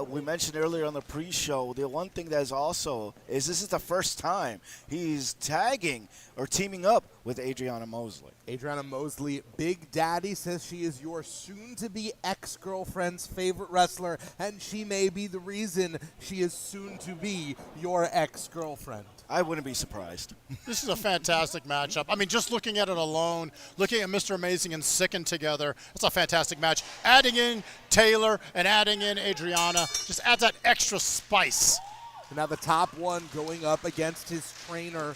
We mentioned earlier on the pre-show, the one thing that is also is this is the first time he's tagging or teaming up with Adrianna Mosley. Adrianna Mosley, Big Daddy says she is your soon-to-be ex-girlfriend's favorite wrestler, and she may be the reason she is soon-to-be your ex-girlfriend. I wouldn't be surprised. This is a fantastic matchup. I mean, just looking at it alone, looking at Mr. Amazing and Sicend together, it's a fantastic match. Adding in Taylor and adding in Adrianna just adds that extra spice. And now the top one going up against his trainer.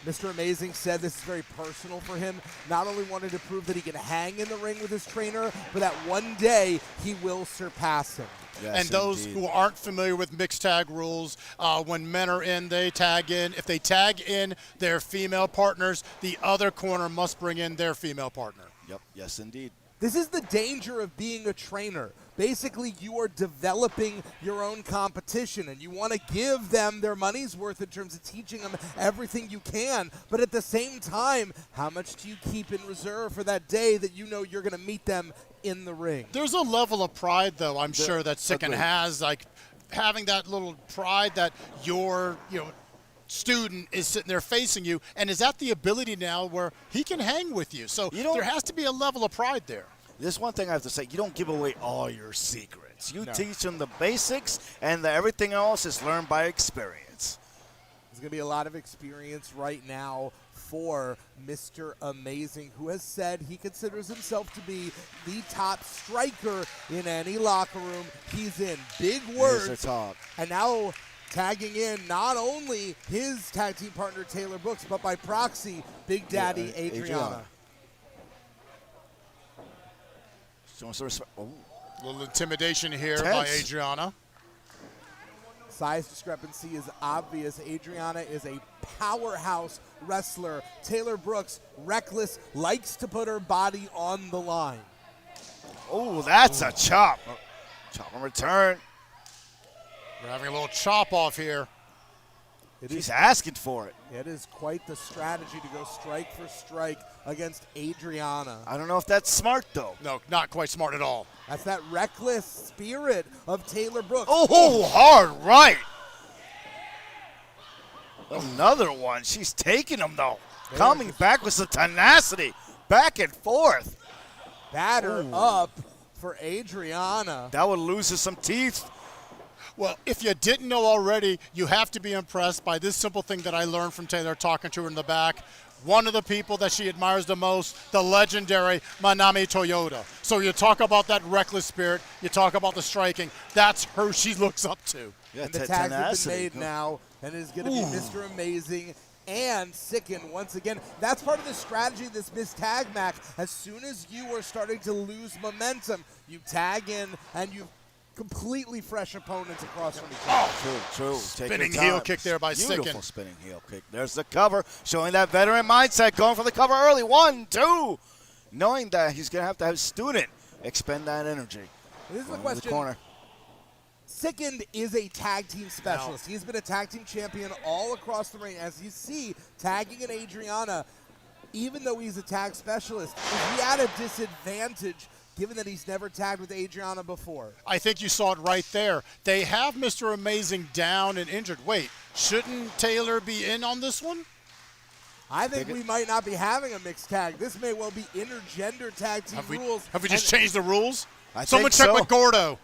Mr. Amazing said this is very personal for him. Not only wanted to prove that he can hang in the ring with his trainer, but that one day he will surpass him. Yes, And those indeed. who aren't familiar with mixed tag rules, when men are in, they tag in. If they tag in their female partners, the other corner must bring in their female partner. Yep. Yes, indeed. This is the danger of being a trainer. Basically, you are developing your own competition, and you want to give them their money's worth in terms of teaching them everything you can. But at the same time, how much do you keep in reserve for that day that you know you're going to meet them in the ring? There's a level of pride, though, I'm sure that Sicend agreed. has, like having that little pride that your student is sitting there facing you, and is at the ability now where he can hang with you. So there has to be a level of pride there. There's one thing I have to say. You don't give away all your secrets. You teach them the basics, and everything else is learned by experience. There's going to be a lot of experience right now for Mr. Amazing, who has said he considers himself to be the top striker in any locker room he's in. Big words. Here's the talk. And now tagging in not only his tag team partner Taylor Brooks, but by proxy, Big Daddy Adrianna. Showing some respect. Oh. A little intimidation here by Tense. Adrianna. Size discrepancy is obvious. Adrianna is a powerhouse wrestler. Taylor Brooks, reckless, likes to put her body on the line. Oh, that's a chop. Chop and return. We're having a little chop off here. She's asking for it. It is quite the strategy to go strike for strike against Adrianna. I don't know if that's smart, though. No, not quite smart at all. That's that reckless spirit of Taylor Brooks. Oh, hard right. Another one. She's taking him, though. Coming back with some tenacity. Back and forth. Batter up for Adrianna. That would lose her some teeth. Well, if you didn't know already, you have to be impressed by this simple thing that I learned from Taylor talking to her in the back. One of the people that she admires the most, the legendary Manami Toyota. So you talk about that reckless spirit, you talk about the striking, that's who she looks up to. Yeah, And the tags have been made now, and it is going to be Mr. Amazing and Sicend once again. That's part of the strategy of this Miss Tag match. As soon as you are starting to lose momentum, you tag in and you completely fresh opponents across from each other. True. Spinning heel kick there by Beautiful Sicend. spinning heel kick. There's the cover, showing that veteran mindset, going for the cover early. 1, 2. Knowing that he's going to have his student expend that energy. This is the Going to question. corner. Sicend is a tag team specialist. He's been a tag team champion all across the ring. As you see, tagging in Adrianna, even though he's a tag specialist, is he at a disadvantage given that he's never tagged with Adrianna before? I think you saw it right there. They have Mr. Amazing down and injured. Wait, shouldn't Taylor be in on this one? I think we might not be having a mixed tag. This may well be intergender tag team rules. Have we just changed the rules? I Someone think check so. with Gordo.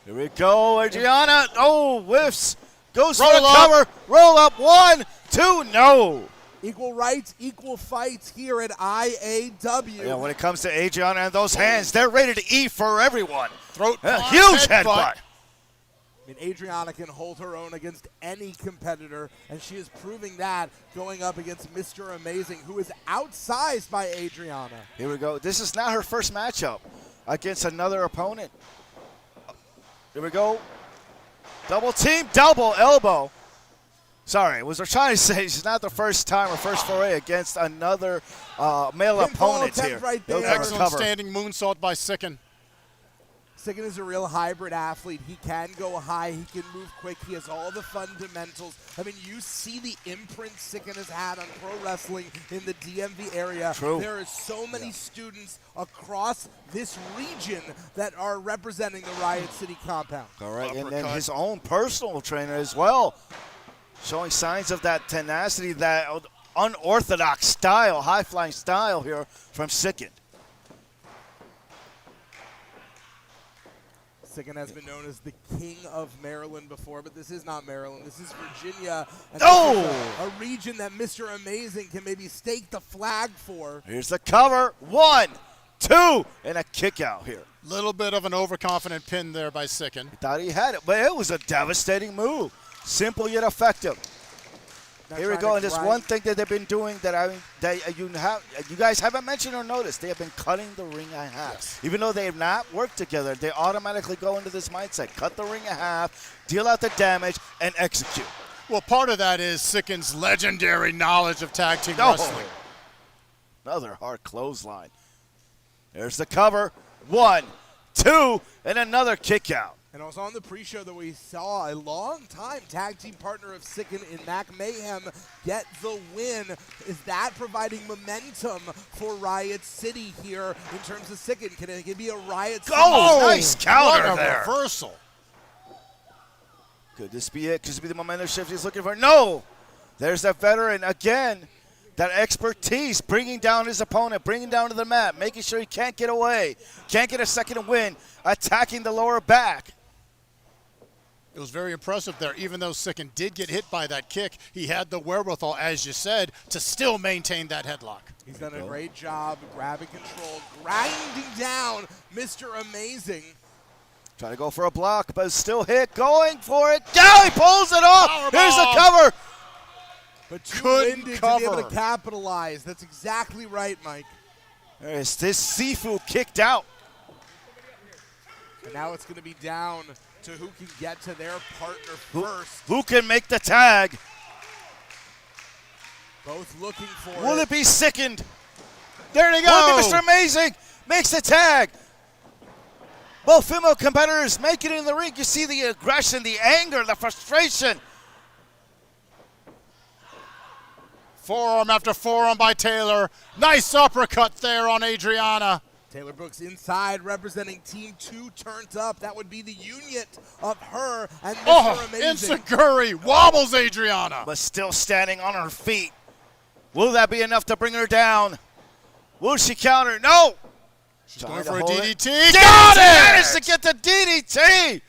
Here we go, Adrianna. Oh, whiffs. Goes Roll for the up. cover. Roll up. 1, 2. No. Equal rights, equal fights here at IAW. Yeah, when it comes to Adrianna and those hands, they're ready to eat for everyone. Throat A punch, huge headbutt. headbutt. I mean, Adrianna can hold her own against any competitor, and she is proving that going up against Mr. Amazing, who is outsized by Adrianna. Here we go. This is not her first matchup against another opponent. Here we go. Double team, double elbow. Sorry, was I trying to say she's not the first time or first foray against another male Pinfall opponent attempt here. right They'll there. get the Excellent cover. standing moonsault by Sicend. Sicend is a real hybrid athlete. He can go high, he can move quick, he has all the fundamentals. I mean, you see the imprint Sicend has had on pro wrestling in the DMV area. True. There are so many students across this region that are representing the Riot City compound. Correct, and Uppercut. his own personal trainer as well, showing signs of that tenacity, that unorthodox style, high-flying style here from Sicend. Sicend has been known as the king of Maryland before, but this is not Maryland. This is Virginia. And Oh! this is a region that Mr. Amazing can maybe stake the flag for. Here's the cover. 1, 2, and a kick out here. Little bit of an overconfident pin there by Sicend. Thought he had it, but it was a devastating move. Simple yet effective. Now Here we trying go, to and there's grind- one thing that they've been doing that you guys haven't mentioned or noticed. They have been cutting the ring in half. Yes. Even though they have not worked together, they automatically go into this mindset. Cut the ring in half, deal out the damage, and execute. Well, part of that is Sicend's legendary knowledge of tag team wrestling. Another hard clothesline. There's the cover. 1, 2, and another kick out. And it was on the pre-show that we saw a long-time tag team partner of Sicend in Mac Mayhem get the win. Is that providing momentum for Riot City here in terms of Sicend? Can it be a Riot City? Oh, nice counter what a there. reversal. Could this be it? Could this be the momentum shift he's looking for? No! There's that veteran again. That expertise, bringing down his opponent, bringing down to the mat, making sure he can't get away, can't get a second win, attacking the lower back. It was very impressive there. Even though Sicend did get hit by that kick, he had the wherewithal, as you said, to still maintain that headlock. He's done a great job grabbing control, grinding down Mr. Amazing. Trying to go for a block, but still hit, going for it. Now he pulls it off. Powerbomb. Here's the cover. But too Couldn't winded to be able cover. to capitalize. That's exactly right, Mike. There's this Sifu kicked out. And now it's going to be down to who can get to their partner Who- first. Who can make the tag? Both looking for Will it. it be Sicend? There they Will it be go. Mr. Amazing? Makes the tag. Both female competitors make it in the ring. You see the aggression, the anger, the frustration. Forearm after forearm by Taylor. Nice uppercut there on Adrianna. Taylor Brooks inside representing Team 2 turned up. That would be the unit of her and Mr. Oh, Amazing. Enziguri wobbles Adrianna. But still standing on her feet. Will that be enough to bring her down? Will she counter? No. She's Trying going to for a hold it. DDT. Got it! Managed to get the DDT.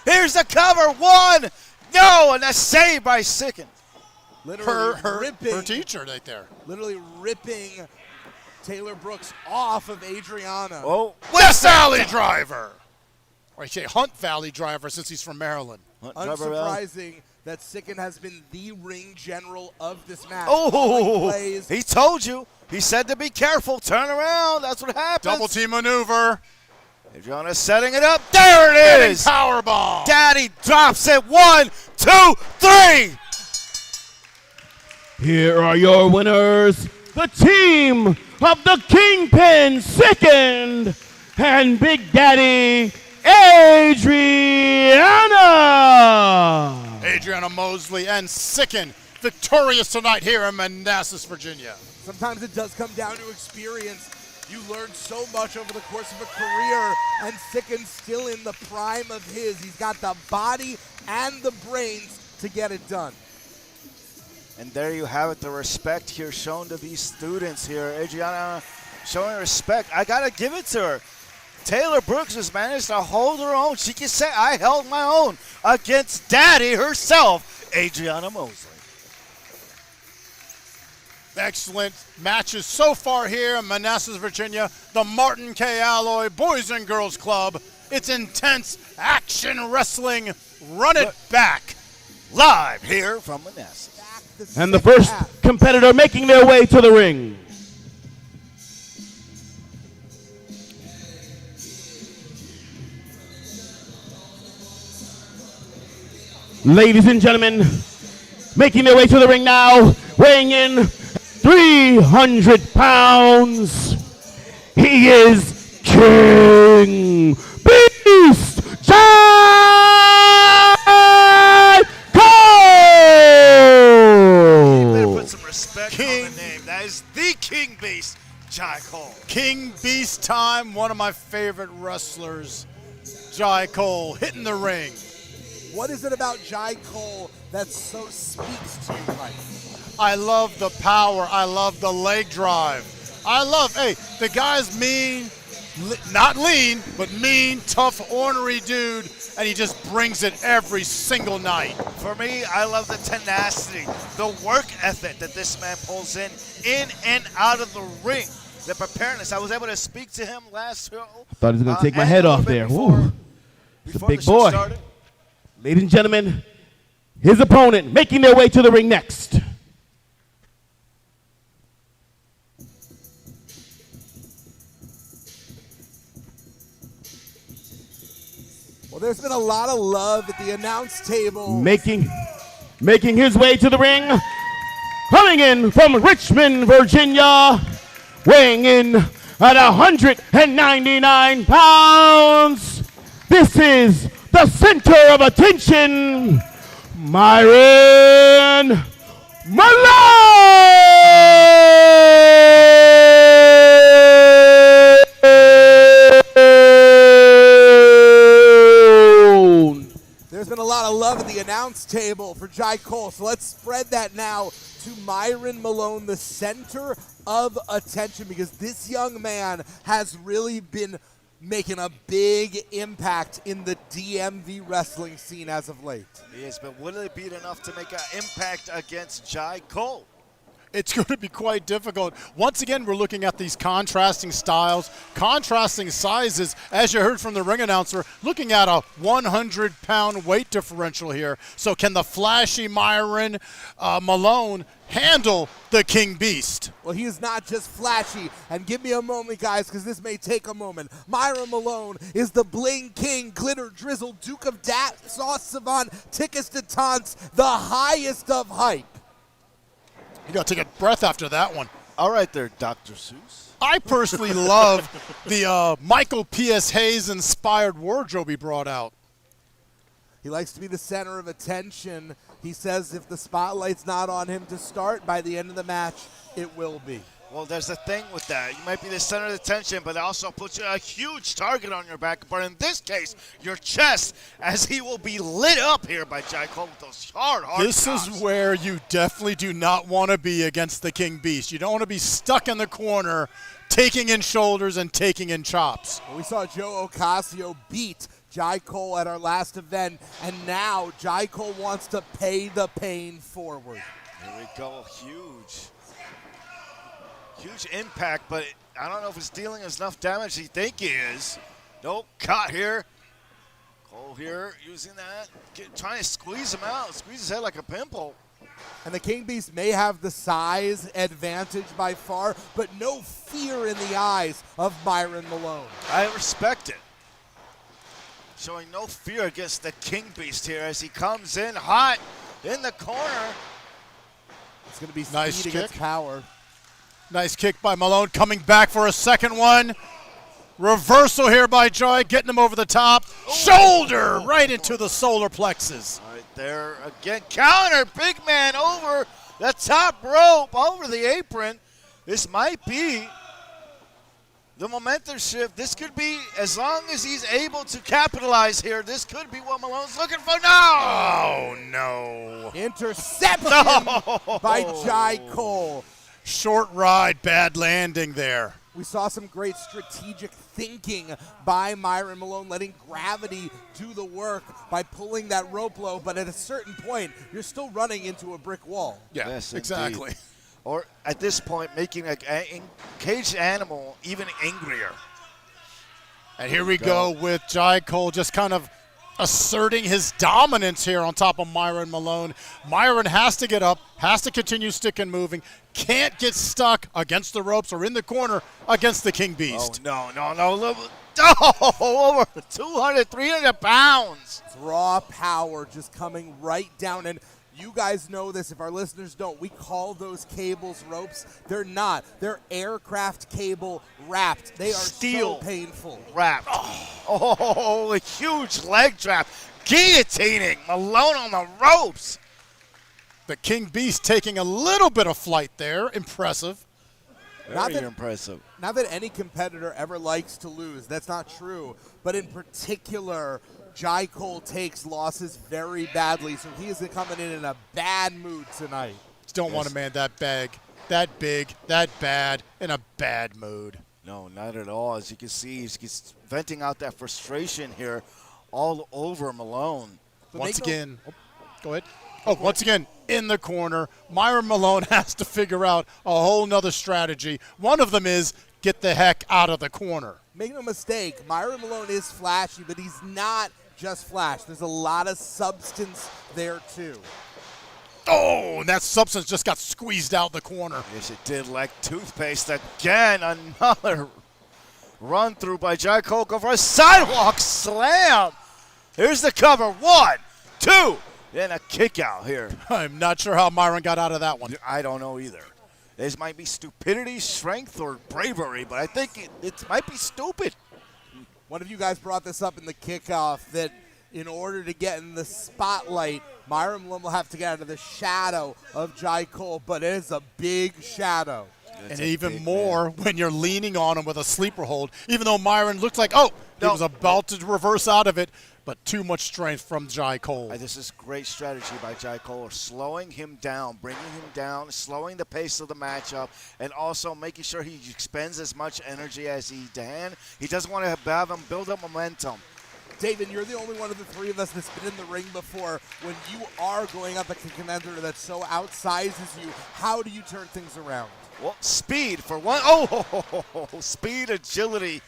Here's the cover. 1. No, and that's saved by Sicend. Literally ripping, her teacher right there. literally ripping Taylor Brooks off of Adrianna. Oh, West Valley driver. Or I say Hunt Valley driver since he's from Maryland. Unsurprising that Sicend has been the ring general of this match. Oh, Calling plays. he told you. He said to be careful. Turn around. That's what happens. Double team maneuver. Adrianna setting it up. There it is. Powerbomb. Daddy drops it. 1, 2, 3. Here are your winners, the team of the Kingpin Sicend and Big Daddy Adrianna. Adrianna Mosley and Sicend victorious tonight here in Manassas, Virginia. Sometimes it does come down to experience. You learn so much over the course of a career, and Sicend's still in the prime of his. He's got the body and the brains to get it done. And there you have it, the respect here shown to these students here. Adrianna showing respect. I got to give it to her. Taylor Brooks has managed to hold her own. She can say, I held my own against Daddy herself, Adrianna Mosley. Excellent matches so far here in Manassas, Virginia. The Martin K. Alloy Boys and Girls Club. It's intense action wrestling. Run it back. Live here from Manassas. And the first competitor making their way to the ring. Ladies and gentlemen, making their way to the ring now, weighing in 300 pounds, he is King B. This time, one of my favorite wrestlers, Jai Kole, hitting the ring. What is it about Jai Kole that so speaks to you, Mike? I love the power. I love the leg drive. Hey, the guy's mean, not lean, but mean, tough, ornery dude, and he just brings it every single night. For me, I love the tenacity, the work ethic that this man pulls in and out of the ring. The preparedness. I was able to speak to him last show. Thought he was going to take my head off there. Before It's a the big show boy. started. Ladies and gentlemen, his opponent making their way to the ring next. Well, there's been a lot of love at the announce table. Making his way to the ring, coming in from Richmond, Virginia, weighing in at 199 pounds. This is the center of attention, Myron Malone. There's been a lot of love at the announce table for Jai Kole, so let's spread that now to Myron Malone, the center of attention, because this young man has really been making a big impact in the DMV wrestling scene as of late. Yes, but will it be enough to make an impact against Jai Kole? It's going to be quite difficult. Once again, we're looking at these contrasting styles, contrasting sizes. As you heard from the ring announcer, looking at a 100-pound weight differential here. So can the flashy Myron Malone handle the King Beast? Well, he is not just flashy, and give me a moment, guys, because this may take a moment. Myron Malone is the bling king, glitter drizzle, Duke of sauce savant, tickets de tance, the highest of hype. You got to take a breath after that one. All right there, Dr. Seuss. I personally love the Michael P.S. Hayes inspired wardrobe he brought out. He likes to be the center of attention. He says if the spotlight's not on him to start, by the end of the match, it will be. Well, there's a thing with that. You might be the center of attention, but it also puts you a huge target on your back. But in this case, your chest, as he will be lit up here by Jai Kole with those hard This chops. is where you definitely do not want to be against the King Beast. You don't want to be stuck in the corner, taking in shoulders and taking in chops. Well, we saw Joe Ocasio beat Jai Kole at our last event, and now Jai Kole wants to pay the pain forward. Here we go, huge impact, but I don't know if it's dealing enough damage as you think he is. Nope, caught here. Kole here using that, trying to squeeze him out, squeeze his head like a pimple. And the King Beast may have the size advantage by far, but no fear in the eyes of Myron Malone. I respect it. Showing no fear against the King Beast here as he comes in hot in the corner. It's going to be Nice speed against kick. power. Nice kick by Malone, coming back for a second one. Reversal here by Jai, getting him over the top. Shoulder right into the solar plexus. All right there again, counter, big man over the top rope, over the apron. This might be the momentum shift. This could be, as long as he's able to capitalize here, this could be what Malone's looking for. No! Oh, no. Interception by Jai Kole. Short ride, bad landing there. We saw some great strategic thinking by Myron Malone, letting gravity do the work by pulling that rope low, but at a certain point, you're still running into a brick wall. Yeah, Yes, exactly. indeed. Or at this point, making a caged animal even angrier. And here we go with Jai Kole just kind of asserting his dominance here on top of Myron Malone. Myron has to get up, has to continue sticking moving, can't get stuck against the ropes or in the corner against the King Beast. Oh, no. Oh, over 200, 300 pounds. It's raw power just coming right down. And you guys know this. If our listeners don't, we call those cables ropes. They're not. They're aircraft cable wrapped. They are Steel. so painful. Wrapped. Oh, a huge leg trap. Guillotining Malone on the ropes. The King Beast taking a little bit of flight there. Impressive. Not Very that- impressive. not that any competitor ever likes to lose. That's not true. But in particular, Jai Kole takes losses very badly, so he is coming in a bad mood tonight. Don't want a man that big, that bad, in a bad mood. No, not at all. As you can see, he's venting out that frustration here all over Malone. Once again, once again, in the corner, Myron Malone has to figure out a whole nother strategy. One of them is get the heck out of the corner. Make no mistake, Myron Malone is flashy, but he's not just flash. There's a lot of substance there, too. Oh, and that substance just got squeezed out the corner. Yes, it did, like toothpaste. Again, another run through by Jai Kole. Go for a sidewalk slam. Here's the cover. 1, 2, and a kick out here. I'm not sure how Myron got out of that one. I don't know either. This might be stupidity, strength, or bravery, but I think it might be stupid. One of you guys brought this up in the kickoff that in order to get in the spotlight, Myron Malone will have to get out of the shadow of Jai Kole, but it is a big shadow. And even more when you're leaning on him with a sleeper hold, even though Myron looked like, he was about to reverse out of it, but too much strength from Jai Kole. This is great strategy by Jai Kole, slowing him down, bringing him down, slowing the pace of the matchup, and also making sure he expends as much energy as he can. He doesn't want to have him build up momentum. Dáven, you're the only one of the three of us that's been in the ring before. When you are going up against a contender that so outsizes you, how do you turn things around? Well, speed for one. Speed, agility,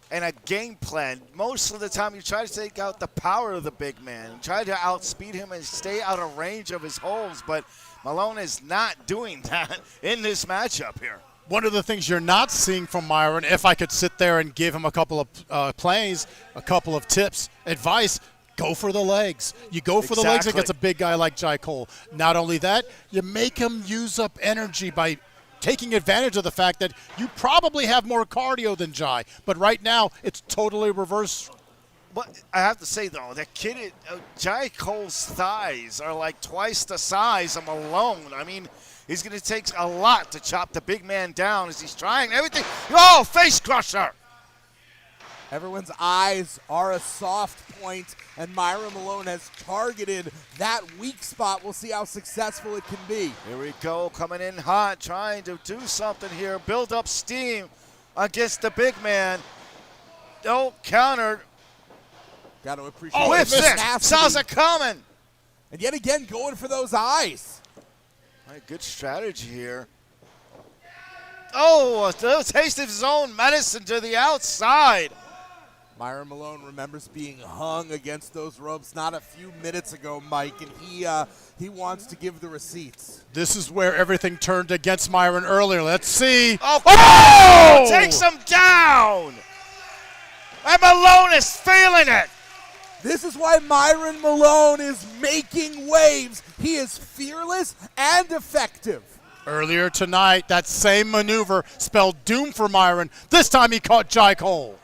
and a game plan. Most of the time you try to take out the power of the big man, try to outspeed him and stay out of range of his holds, but Malone is not doing that in this matchup here. One of the things you're not seeing from Myron, if I could sit there and give him a couple of plays, a couple of tips, advice, go for the legs. You go for the legs against a big guy like Jai Kole. Not only that, you make him use up energy by taking advantage of the fact that you probably have more cardio than Jai. But right now, it's totally reversed. But I have to say, though, that kid, Jai Cole's thighs are like twice the size of Malone. I mean, he's going to take a lot to chop the big man down as he's trying everything. Oh, face crusher! Everyone's eyes are a soft point, and Myron Malone has targeted that weak spot. We'll see how successful it can be. Here we go, coming in hot, trying to do something here, build up steam against the big man. No, countered. Got to appreciate Whip six, saws it coming. And yet again, going for those eyes. Good strategy here. Oh, a taste of his own medicine to the outside. Myron Malone remembers being hung against those ropes not a few minutes ago, Mike, and he wants to give the receipts. This is where everything turned against Myron earlier. Let's see. Oh! Takes him down. And Malone is feeling it. This is why Myron Malone is making waves. He is fearless and effective. Earlier tonight, that same maneuver spelled doom for Myron. This time he caught Jai Kole.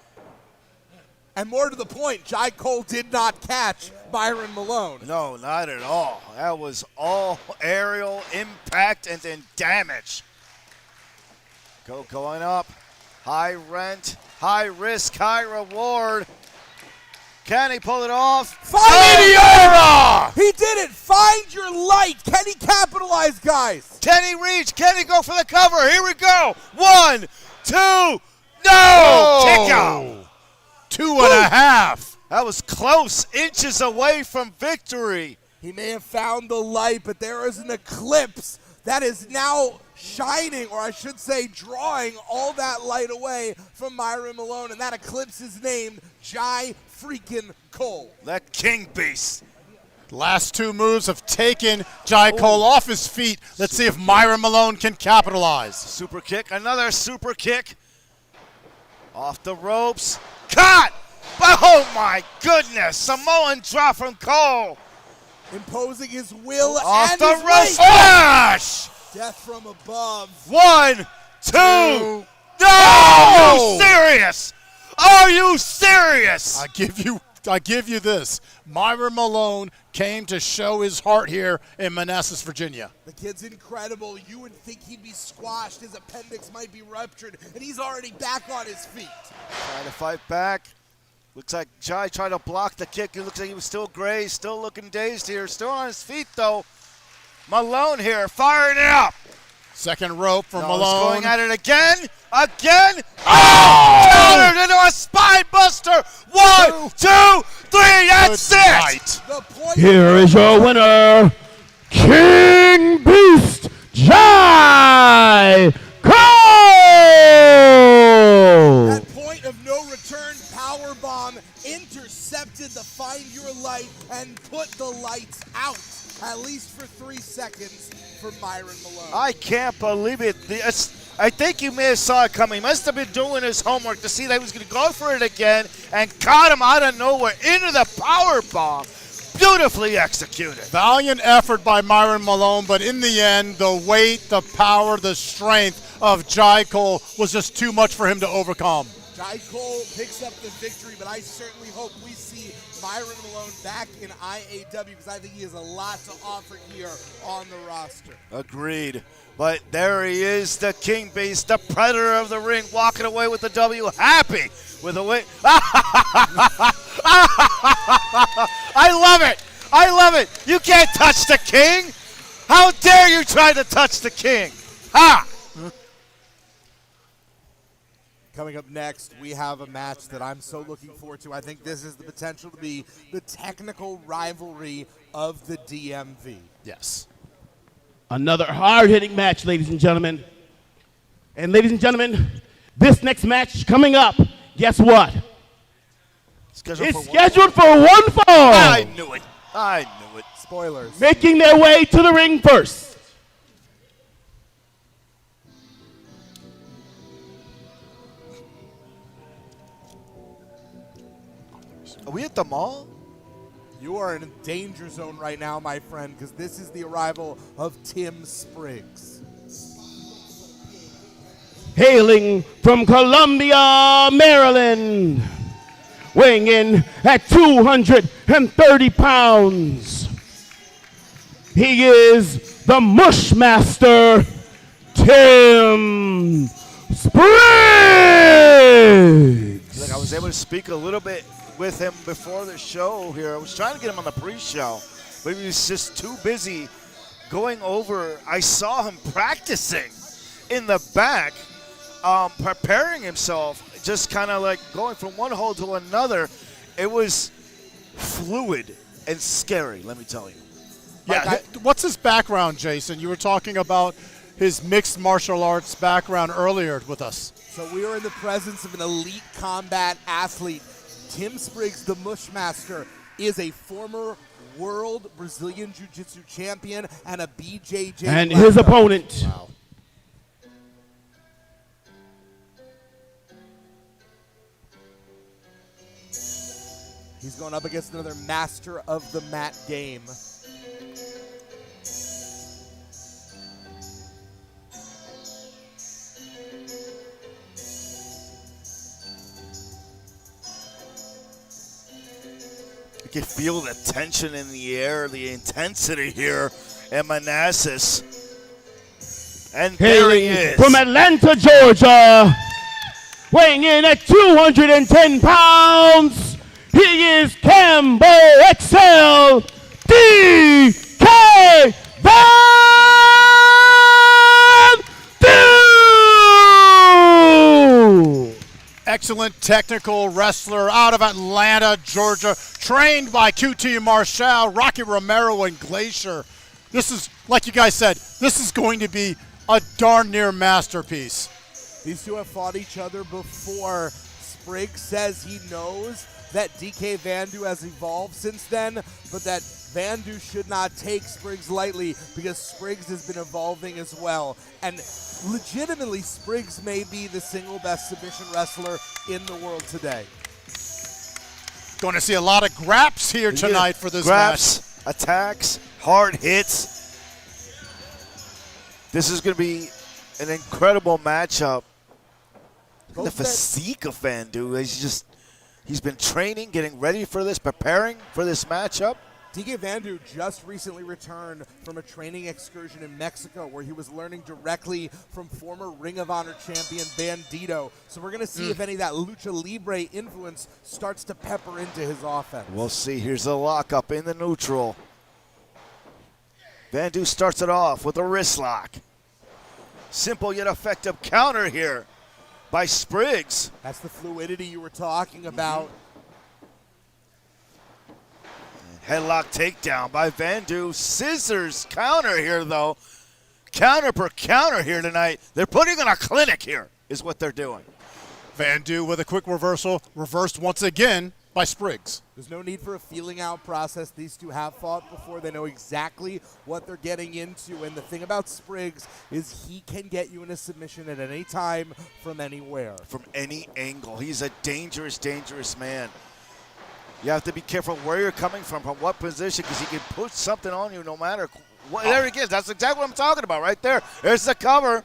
And more to the point, Jai Kole did not catch Myron Malone. No, not at all. That was all aerial impact and then damage. Going up. High rent, high risk, high reward. Can he pull it off? Meteora! He did it! Find your light! Can he capitalize, guys? Can he reach? Can he go for the cover? Here we go. 1, 2, no! Kick out. 2.5. That was close, inches away from victory. He may have found the light, but there is an eclipse that is now shining, or I should say drawing all that light away from Myron Malone, and that eclipse is named Jai freaking Kole. That king beast. Last two moves have taken Jai Kole off his feet. Let's see if Myron Malone can capitalize. Super kick, another super kick. Off the ropes. Cut! Oh my goodness! Samoan drop from Kole. Imposing his will off and the his ropes. Smash! Death from above. 1, 2. No! Are you serious? Are you serious? I give you I give you this. Myron Malone came to show his heart here in Manassas, Virginia. The kid's incredible. You would think he'd be squashed. His appendix might be ruptured, and he's already back on his feet. Trying to fight back. Looks like Jai tried to block the kick. It looks like he was still gray, still looking dazed here. Still on his feet, though. Malone here, firing it up. Second rope for He's Malone. going at it again. Again. Oh! Countered into a spine buster. 1, 2, 3. That's it. Right. The point Here is your winner, King Beast Jai Cole! That point of no return power bomb intercepted the Find Your Light and put the lights out, at least for 3 seconds for Myron Malone. I can't believe it. I think you may have saw it coming. He must have been doing his homework to see that he was going to go for it again and caught him out of nowhere into the power bomb. Beautifully executed. Valiant effort by Myron Malone, but in the end, the weight, the power, the strength of Jai Cole was just too much for him to overcome. Jai Cole picks up the victory, but I certainly hope we see Myron Malone back in IAW because I think he has a lot to offer here on the roster. Agreed. But there he is, the King Beast, the predator of the ring, walking away with the W, happy with the win. I love it. I love it. You can't touch the King. How dare you try to touch the King? Ha! Coming up next, we have a match that I'm so looking forward to. I think this is the potential to be the technical rivalry of the DMV. Yes. Another hard-hitting match, ladies and gentlemen. And ladies and gentlemen, this next match coming up, guess what? It's scheduled for one fall. I knew it. I knew it. Spoilers. Making their way to the ring first. Are we at the mall? You are in a danger zone right now, my friend, because this is the arrival of Tim Spriggs. Hailing from Columbia, Maryland. Weighing in at 230 pounds. He is the Mushmaster, Tim Spriggs. Look, I was able to speak a little bit with him before the show here. I was trying to get him on the pre-show, but he was just too busy going over. I saw him practicing in the back, preparing himself, just kind of like going from one hole to another. It was fluid and scary, let me tell you. Yeah, what's his background, Jason? You were talking about his mixed martial arts background earlier with us. So we are in the presence of an elite combat athlete. Tim Spriggs, the Mushmaster, is a former world Brazilian Jiu-Jitsu champion and a BJJ. And his opponent. Wow. He's going up against another master of the mat game. You can feel the tension in the air, the intensity here in Manassas. And there he is. From Atlanta, Georgia, weighing in at 210 pounds, he is Cambo XL DK Vandu! Excellent technical wrestler out of Atlanta, Georgia, trained by QT Marshall, Rocky Romero, and Glacier. This is, like you guys said, this is going to be a darn near masterpiece. These two have fought each other before. Spriggs says he knows that DK Vandu has evolved since then, but that Vandu should not take Spriggs lightly because Spriggs has been evolving as well. And legitimately, Spriggs may be the single best submission wrestler in the world today. Going to see a lot of graps here tonight for this graps, match. attacks, hard hits. This is going to be an incredible matchup. The physique of Vandu, He's been training, getting ready for this, preparing for this matchup. DK Vandu just recently returned from a training excursion in Mexico where he was learning directly from former Ring of Honor champion Bandito. So we're going to see if any of that Lucha Libre influence starts to pepper into his offense. We'll see. Here's the lockup in the neutral. Vandu starts it off with a wrist lock. Simple yet effective counter here by Spriggs. That's the fluidity you were talking about. Headlock takedown by Vandu. Scissors counter here, though. Counter per counter here tonight. They're putting on a clinic here, is what they're doing. Vandu with a quick reversal, reversed once again by Spriggs. There's no need for a feeling out process. These two have fought before. They know exactly what they're getting into. And the thing about Spriggs is he can get you in a submission at any time from anywhere. From any angle. He's a dangerous, dangerous man. You have to be careful where you're coming from what position, because he can put something on you no matter what. There he is. That's exactly what I'm talking about right there. There's the cover.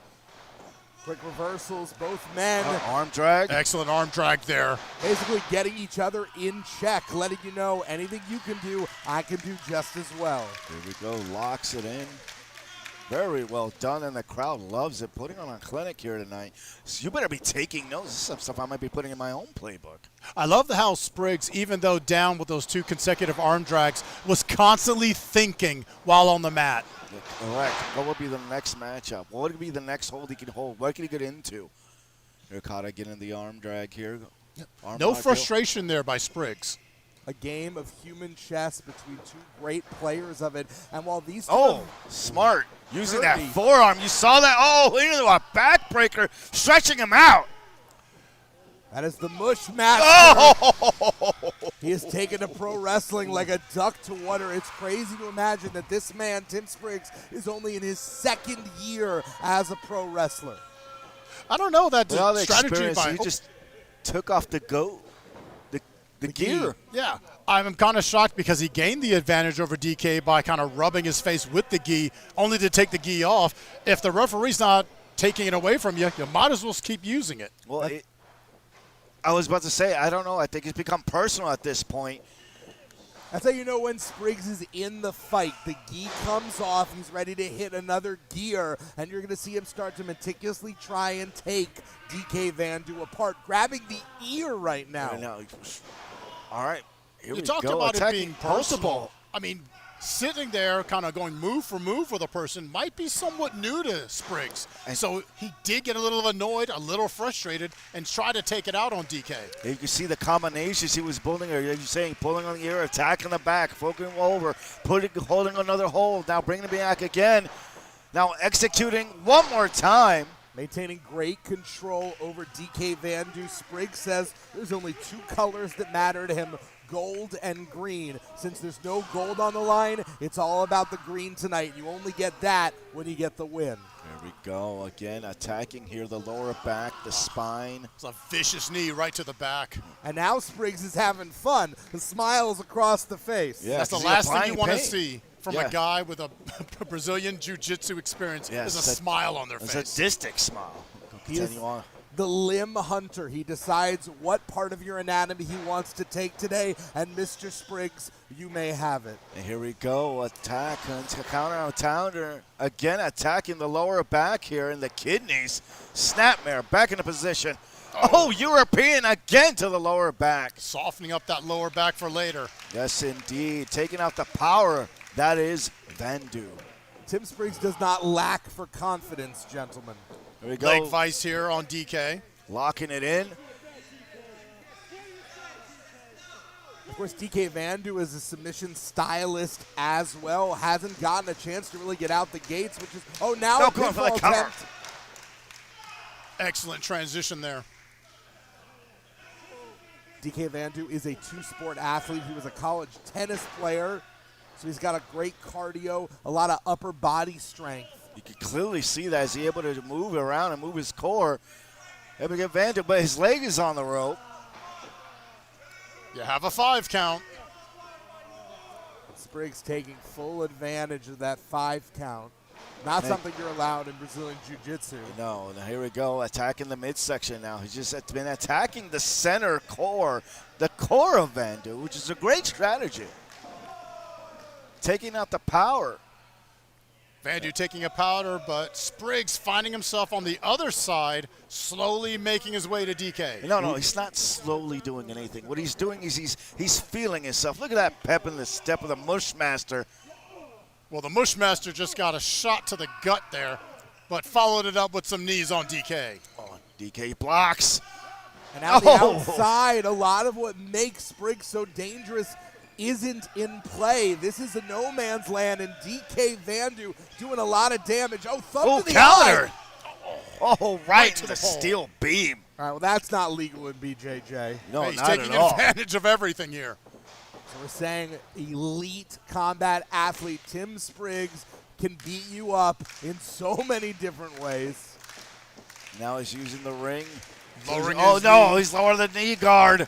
Quick reversals, both men. Arm drag. Excellent arm drag there. Basically getting each other in check, letting you know anything you can do, I can do just as well. Here we go. Locks it in. Very well done, and the crowd loves it. Putting on a clinic here tonight. So you better be taking notes. This is some stuff I might be putting in my own playbook. I love how Spriggs, even though down with those 2 consecutive arm drags, was constantly thinking while on the mat. Correct. What would be the next matchup? What would be the next hold he can hold? What can he get into? Ricotta getting the arm drag here. Arm No lock frustration there by Spriggs. A game of human chess between two great players of it. And while these two Oh, smart. Using that Dirty. forearm. You saw that? Oh, into a backbreaker, stretching him out. that is the Mush Master. Oh! He has taken to pro wrestling like a duck to water. It's crazy to imagine that this man, Tim Spriggs, is only in his 2nd year as a pro wrestler. I don't know that With all the strategy experience, by he just took off the goat, the gear. Yeah, I'm kind of shocked because he gained the advantage over DK by kind of rubbing his face with the gi, only to take the gi off. If the referee's not taking it away from you, you might as well keep using it. Well, I was about to say, I don't know. I think it's become personal at this point. That's how you know when Spriggs is in the fight. The gi comes off, he's ready to hit another gear, and you're going to see him start to meticulously try and take DK Vandu apart, grabbing the ear right now. I know. All right, here You we talked go. about it Attacking being personal. I mean, sitting there kind of going move for move with a person might be somewhat new to Spriggs. And so he did get a little annoyed, a little frustrated, and try to take it out on DK. You can see the combinations he was pulling, or you're saying pulling on the ear, attacking the back, focusing over, holding another hold, now bringing it back again. Now executing one more time. Maintaining great control over DK Vandu. Spriggs says there's only 2 colors that matter to him, gold and green. Since there's no gold on the line, it's all about the green tonight. You only get that when you get the win. There we go. Again, attacking here the lower back, the spine. It's a vicious knee right to the back. And now Spriggs is having fun. The smiles across the face. Yeah, That's the 'cause he's last thing you applying want to pain. see from Yeah. a guy with a Brazilian jiu-jitsu experience is a smile on their A face. sadistic smile. He is Continue on. the limb hunter. He decides what part of your anatomy he wants to take today, and Mr. Spriggs, you may have it. And here we go. Attack, counter on counter. Again, attacking the lower back here in the kidneys. Snapmare back into position. Oh, European again to the lower back. Softening up that lower back for later. Yes, indeed. Taking out the power. That is Vandu. Tim Spriggs does not lack for confidence, gentlemen. Here we go. Leg vice here on DK. Locking it in. Of course, DK Vandu is a submission stylist as well. Hasn't gotten a chance to really get out the gates, which is, oh, now No, a going for the pinfall cover. attempt. Excellent transition there. DK Vandu is a 2-sport athlete. He was a college tennis player, so he's got a great cardio, a lot of upper body strength. You can clearly see that. Is he able to move around and move his core? Able to get Vandu, but his leg is on the rope. You have a 5 count. Spriggs taking full advantage of that 5 count. Not something you're allowed in Brazilian Jiu-Jitsu. No, and here we go, attacking the midsection now. He's just been attacking the center core, the core of Vandu, which is a great strategy. Taking out the power. Vandu taking a powder, but Spriggs finding himself on the other side, slowly making his way to DK. No, he's not slowly doing anything. What he's doing is he's feeling himself. Look at that pep in the step of the Mushmaster. Well, the Mushmaster just got a shot to the gut there, but followed it up with some knees on DK. Oh, DK blocks. And out the outside, a lot of what makes Spriggs so dangerous isn't in play. This is a no man's land, and DK Vandu doing a lot of damage. Oh, thumb to the counter. eye. Oh, right to the steel beam. All right, well, that's not legal in BJJ. No, he's not taking at all. advantage of everything here. So we're saying elite combat athlete Tim Spriggs can beat you up in so many different ways. Now he's using the ring. Lowering Oh, his no, knee. he's lowering the knee guard.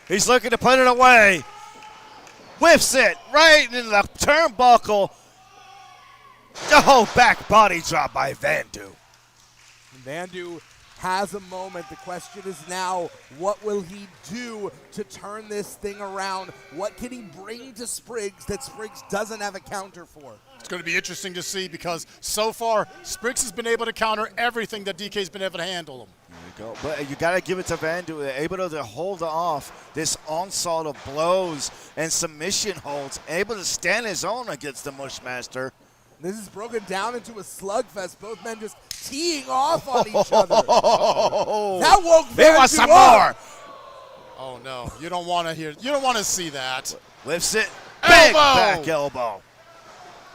He's looking to put it away. Whiffs it right into the turnbuckle. Oh, back body drop by Vandu. Vandu has a moment. The question is now, what will he do to turn this thing around? What can he bring to Spriggs that Spriggs doesn't have a counter for? It's going to be interesting to see because so far, Spriggs has been able to counter everything that DK's been able to handle him. There you go. But you got to give it to Vandu. They're able to hold off this onslaught of blows and submission holds, able to stand his own against the Mushmaster. This is broken down into a slugfest. Both men just teeing off on each other. That woke Vandu They want some up. more. Oh no, you don't want to hear. You don't want to see that. Lifts it. Big Elbow. back elbow.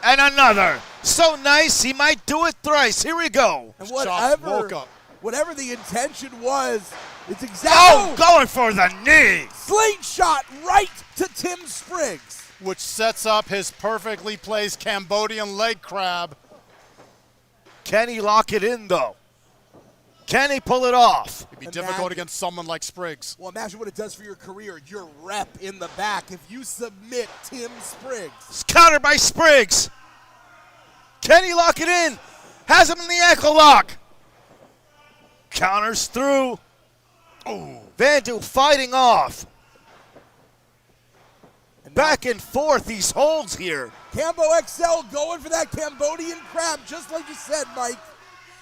And another. So nice, he might do it thrice. Here we go. And Shots woke up. whatever the intention was, it's exactly Going for the knee. slingshot right to Tim Spriggs. Which sets up his perfectly placed Cambodian leg crab. Can he lock it in, though? Can he pull it off? It'd be difficult against someone like Spriggs. Well, imagine what it does for your career, your rep in the back, if you submit Tim Spriggs. It's countered by Spriggs. Can he lock it in? Has him in the ankle lock. Counters through. Oh, Vandu fighting off. Back and forth, these holds here. Cambo XL going for that Cambodian crab, just like you said, Mike.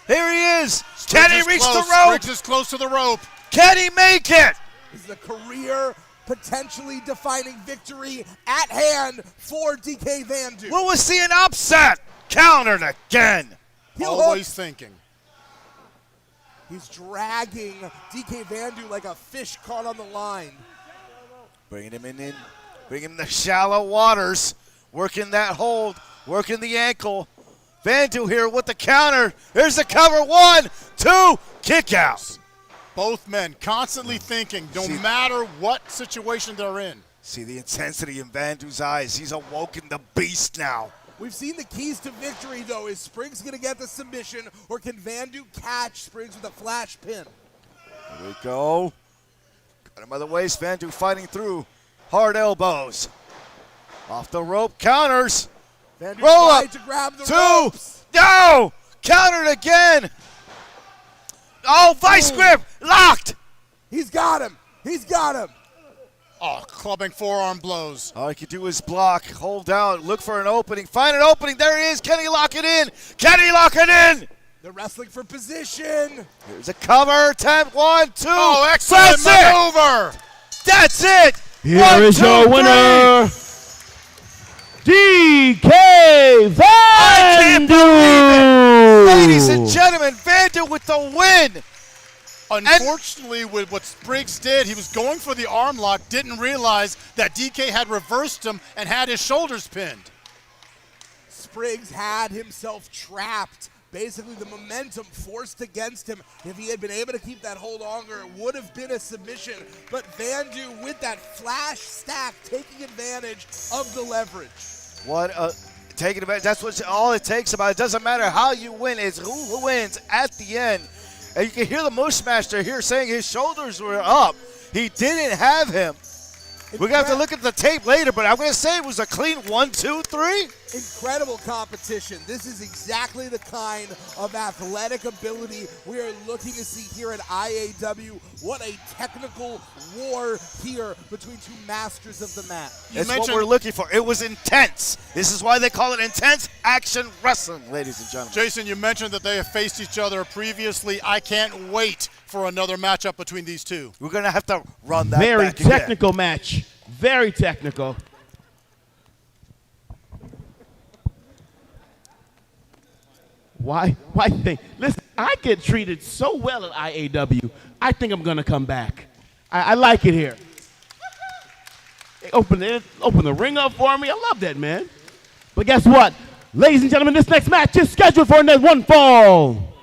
Here he is. Spriggs Can he is reach close. the rope? Spriggs is close to the rope. Can he make it? This is a career potentially defining victory at hand for DK Vandu. Will we see an upset? Countered again. Heel Always hook. thinking. He's dragging DK Vandu like a fish caught on the line. Bringing him in. Bringing him the shallow waters. Working that hold. Working the ankle. Vandu here with the counter. Here's the cover. 1, 2, kick out. Both men constantly thinking, no matter what situation they're in. See the intensity in Vandu's eyes. He's awoken the beast now. We've seen the keys to victory, though. Is Spriggs going to get the submission, or can Vandu catch Spriggs with a flash pin? Here we go. Got him by the waist. Vandu fighting through. Hard elbows. Off the rope. Counters. Vandu Roll tried up. to grab the 2. ropes. No. Countered again. Oh, vice grip. Locked. He's got him. He's got him. Oh, clubbing forearm blows. All he can do is block, hold down, look for an opening, find an opening. There he is. Can he lock it in? Can he lock it in? They're wrestling for position. Here's a cover. 10, 1, 2. Oh, excellent That's it. maneuver. That's it. Here 1, is 2, your 3. winner, DK I can't Vandu. Ladies and gentlemen, Vandu with the win. Unfortunately, with what Spriggs did, he was going for the arm lock, didn't realize that DK had reversed him and had his shoulders pinned. Spriggs had himself trapped. Basically, the momentum forced against him. If he had been able to keep that hold longer, it would have been a submission. But Vandu, with that flash stack, taking advantage of the leverage. Taking advantage. That's what all it takes about it. Doesn't matter how you win, it's who wins at the end. And you can hear the Mushmaster here saying his shoulders were up. He didn't have him. We're going to have to look at the tape later, but I'm going to say it was a clean 1, 2, 3. Incredible competition. This is exactly the kind of athletic ability we are looking to see here at IAW. What a technical war here between two masters of the mat. It's what we're looking for. It was intense. This is why they call it intense action wrestling, ladies and gentlemen. Jason, you mentioned that they have faced each other previously. I can't wait for another matchup between these two. We're going to have to run that Very back again. technical match. Very technical. Why think? Listen, I get treated so well at IAW. I think I'm gonna come back. I like it here. They open the ring up for me. I love that, man. But guess what, ladies and gentlemen, this next match is scheduled for one fall.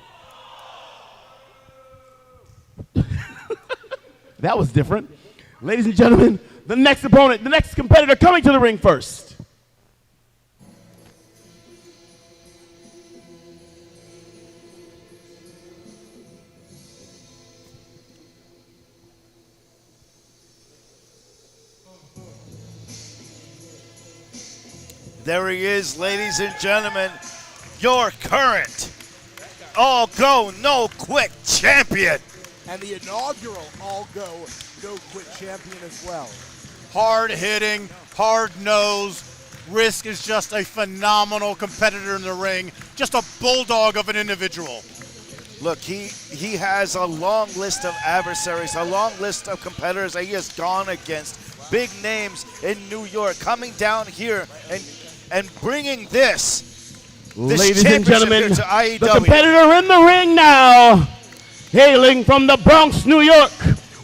That was different. Ladies and gentlemen, the next opponent, the next competitor coming to the ring first. There he is, ladies and gentlemen, your current All Go No Quit champion. And the inaugural All Go No Quit champion as well. Hard hitting, hard nose. RYSK is just a phenomenal competitor in the ring, just a bulldog of an individual. Look, he has a long list of adversaries, a long list of competitors that he has gone against. Big names in New York coming down here and bringing this Ladies and gentlemen, to IAW. the competitor in the ring now, hailing from the Bronx, New York,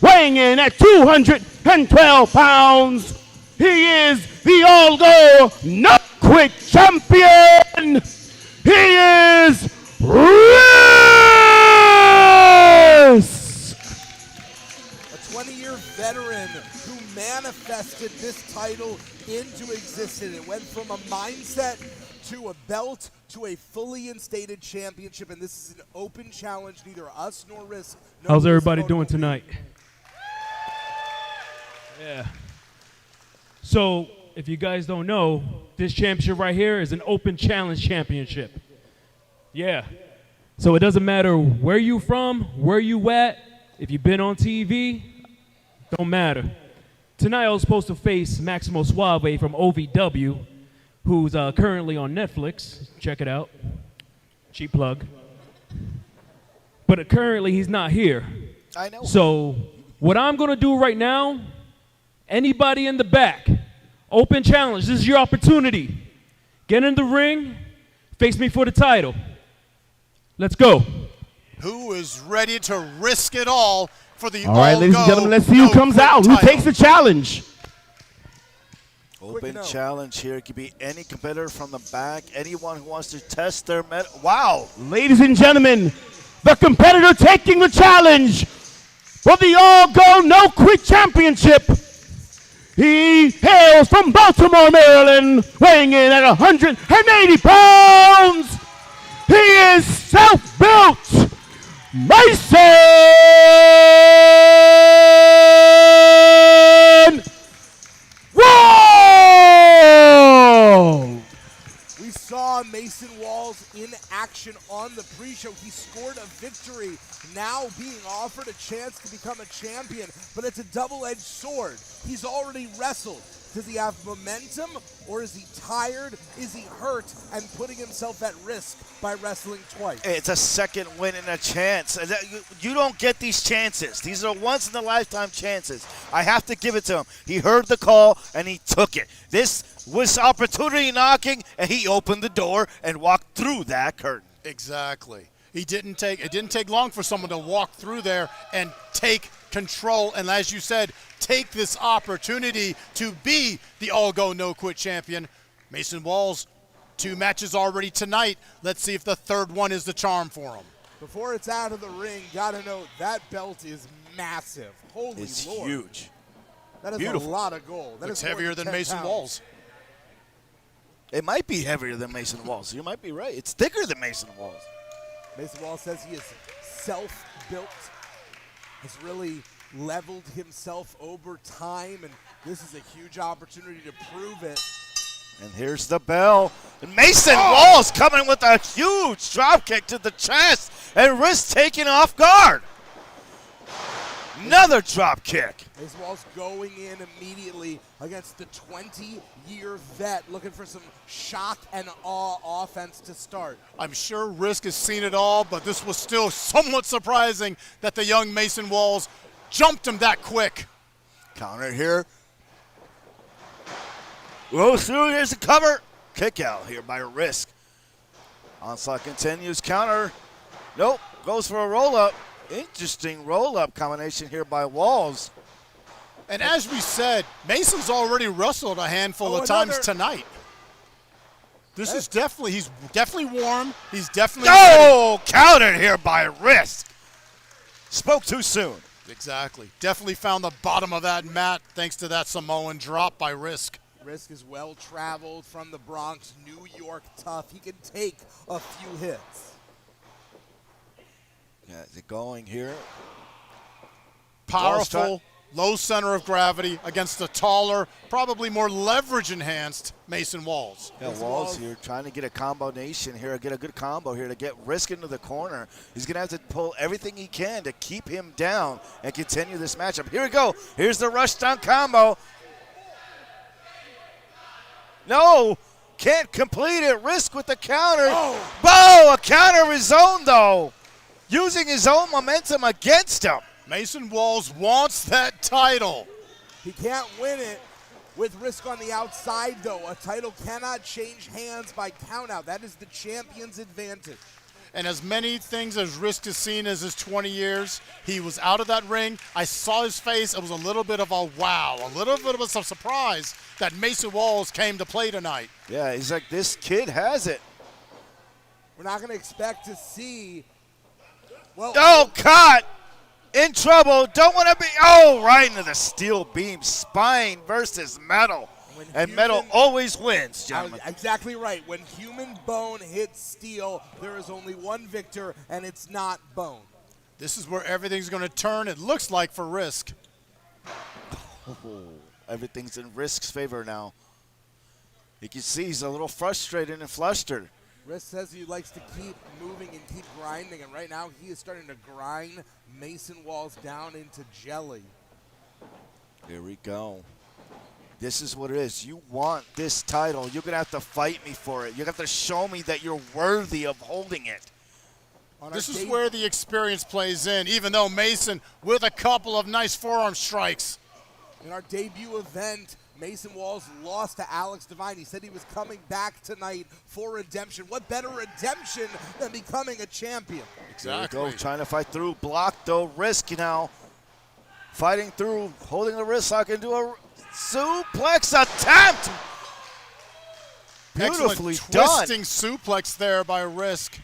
weighing in at 212 pounds, he is the All Go No Quit champion. He is RYSK. A 20-year veteran who manifested this title into existence. It went from a mindset to a belt to a fully instated championship, and this is an open challenge. Neither us nor RYSK. How's everybody doing tonight? Yeah. So, if you guys don't know, this championship right here is an open challenge championship. Yeah. So it doesn't matter where you from, where you at, if you've been on TV, don't matter. Tonight I was supposed to face Maximo Suave from OVW, who's currently on Netflix. Check it out. Cheap plug. But currently he's not here. I know. So what I'm going to do right now, anybody in the back, open challenge. This is your opportunity. Get in the ring, face me for the title. Let's go. Who is ready to risk it all for the All right, ladies and gentlemen, let's see who comes out. Who takes the challenge? Open challenge here. It could be any competitor from the back, anyone who wants to test their Wow. Ladies and gentlemen, the competitor taking the challenge for the All Go No Quit Championship. He hails from Baltimore, Maryland, weighing in at 180 pounds. He is self-built Mason Walls. We saw Mason Walls in action on the pre-show. He scored a victory, now being offered a chance to become a champion, but it's a double-edged sword. He's already wrestled. Does he have momentum, or is he tired? Is he hurt and putting himself at risk by wrestling twice? It's a second win and a chance. You don't get these chances. These are once-in-a-lifetime chances. I have to give it to him. He heard the call, and he took it. This was opportunity knocking, and he opened the door and walked through that curtain. Exactly. It didn't take long for someone to walk through there and take control, and as you said, take this opportunity to be the All Go No Quit champion. Mason Walls, 2 matches already tonight. Let's see if the third one is the charm for him. Before it's out of the ring, gotta know that belt is massive. Holy It's Lord. huge. That is Beautiful. a lot of gold. That Looks is more heavier than 10 Mason pounds. Walls. It might be heavier than Mason Walls. You might be right. It's thicker than Mason Walls. Mason Walls says he is self-built, has really leveled himself over time, and this is a huge opportunity to prove it. And here's the bell. And Mason Walls coming with a huge drop kick to the chest, and RYSK taken off guard. Another drop kick. Mason Walls going in immediately against the 20-year vet, looking for some shock and awe offense to start. I'm sure RYSK has seen it all, but this was still somewhat surprising that the young Mason Walls jumped him that quick. Counter here. Goes through, here's the cover. Kick out here by RYSK. Onslaught continues, counter. Nope, goes for a roll-up. Interesting roll-up combination here by Walls. And as we said, Mason's already wrestled a handful of times tonight. This is definitely, he's definitely warm. He's definitely ready. Countered here by RYSK. Spoke too soon. Exactly. Definitely found the bottom of that mat thanks to that Samoan drop by RYSK. RYSK is well-traveled from the Bronx, New York tough. He can take a few hits. Yeah, is it going here? Powerful, low center of gravity against the taller, probably more leverage-enhanced Mason Walls. Yeah, Walls here trying to get a combination here, get a good combo here to get RYSK into the corner. He's going to have to pull everything he can to keep him down and continue this matchup. Here we go. Here's the rush down combo. No, can't complete it. RYSK with the counter. Bow, a counter of his own, though. Using his own momentum against him. Mason Walls wants that title. He can't win it with RYSK on the outside, though. A title cannot change hands by countout. That is the champion's advantage. And as many things as RYSK has seen as his 20 years, he was out of that ring. I saw his face. It was a little bit of a wow, a little bit of a surprise that Mason Walls came to play tonight. Yeah, he's like, this kid has it. We're not going to expect to see. Well, caught. In trouble. Don't want to be. Right into the steel beam. Spine versus metal. And metal always wins, gentlemen. Exactly right. When human bone hits steel, there is only one victor, and it's not bone. This is where everything's going to turn, it looks like, for RYSK. Everything's in RYSK's favor now. You can see he's a little frustrated and flustered. RYSK says he likes to keep moving and keep grinding, and right now he is starting to grind Mason Walls down into jelly. Here we go. This is what it is. You want this title. You're going to have to fight me for it. You're going to have to show me that you're worthy of holding it. This is where the experience plays in, even though Mason with a couple of nice forearm strikes. In our debut event, Mason Walls lost to Dáven. He said he was coming back tonight for redemption. What better redemption than becoming a champion? Exactly. There we go, trying to fight through. Blocked, though. RYSK now fighting through, holding the wrist lock into a suplex attempt. Beautifully done. Twisting suplex there by RYSK.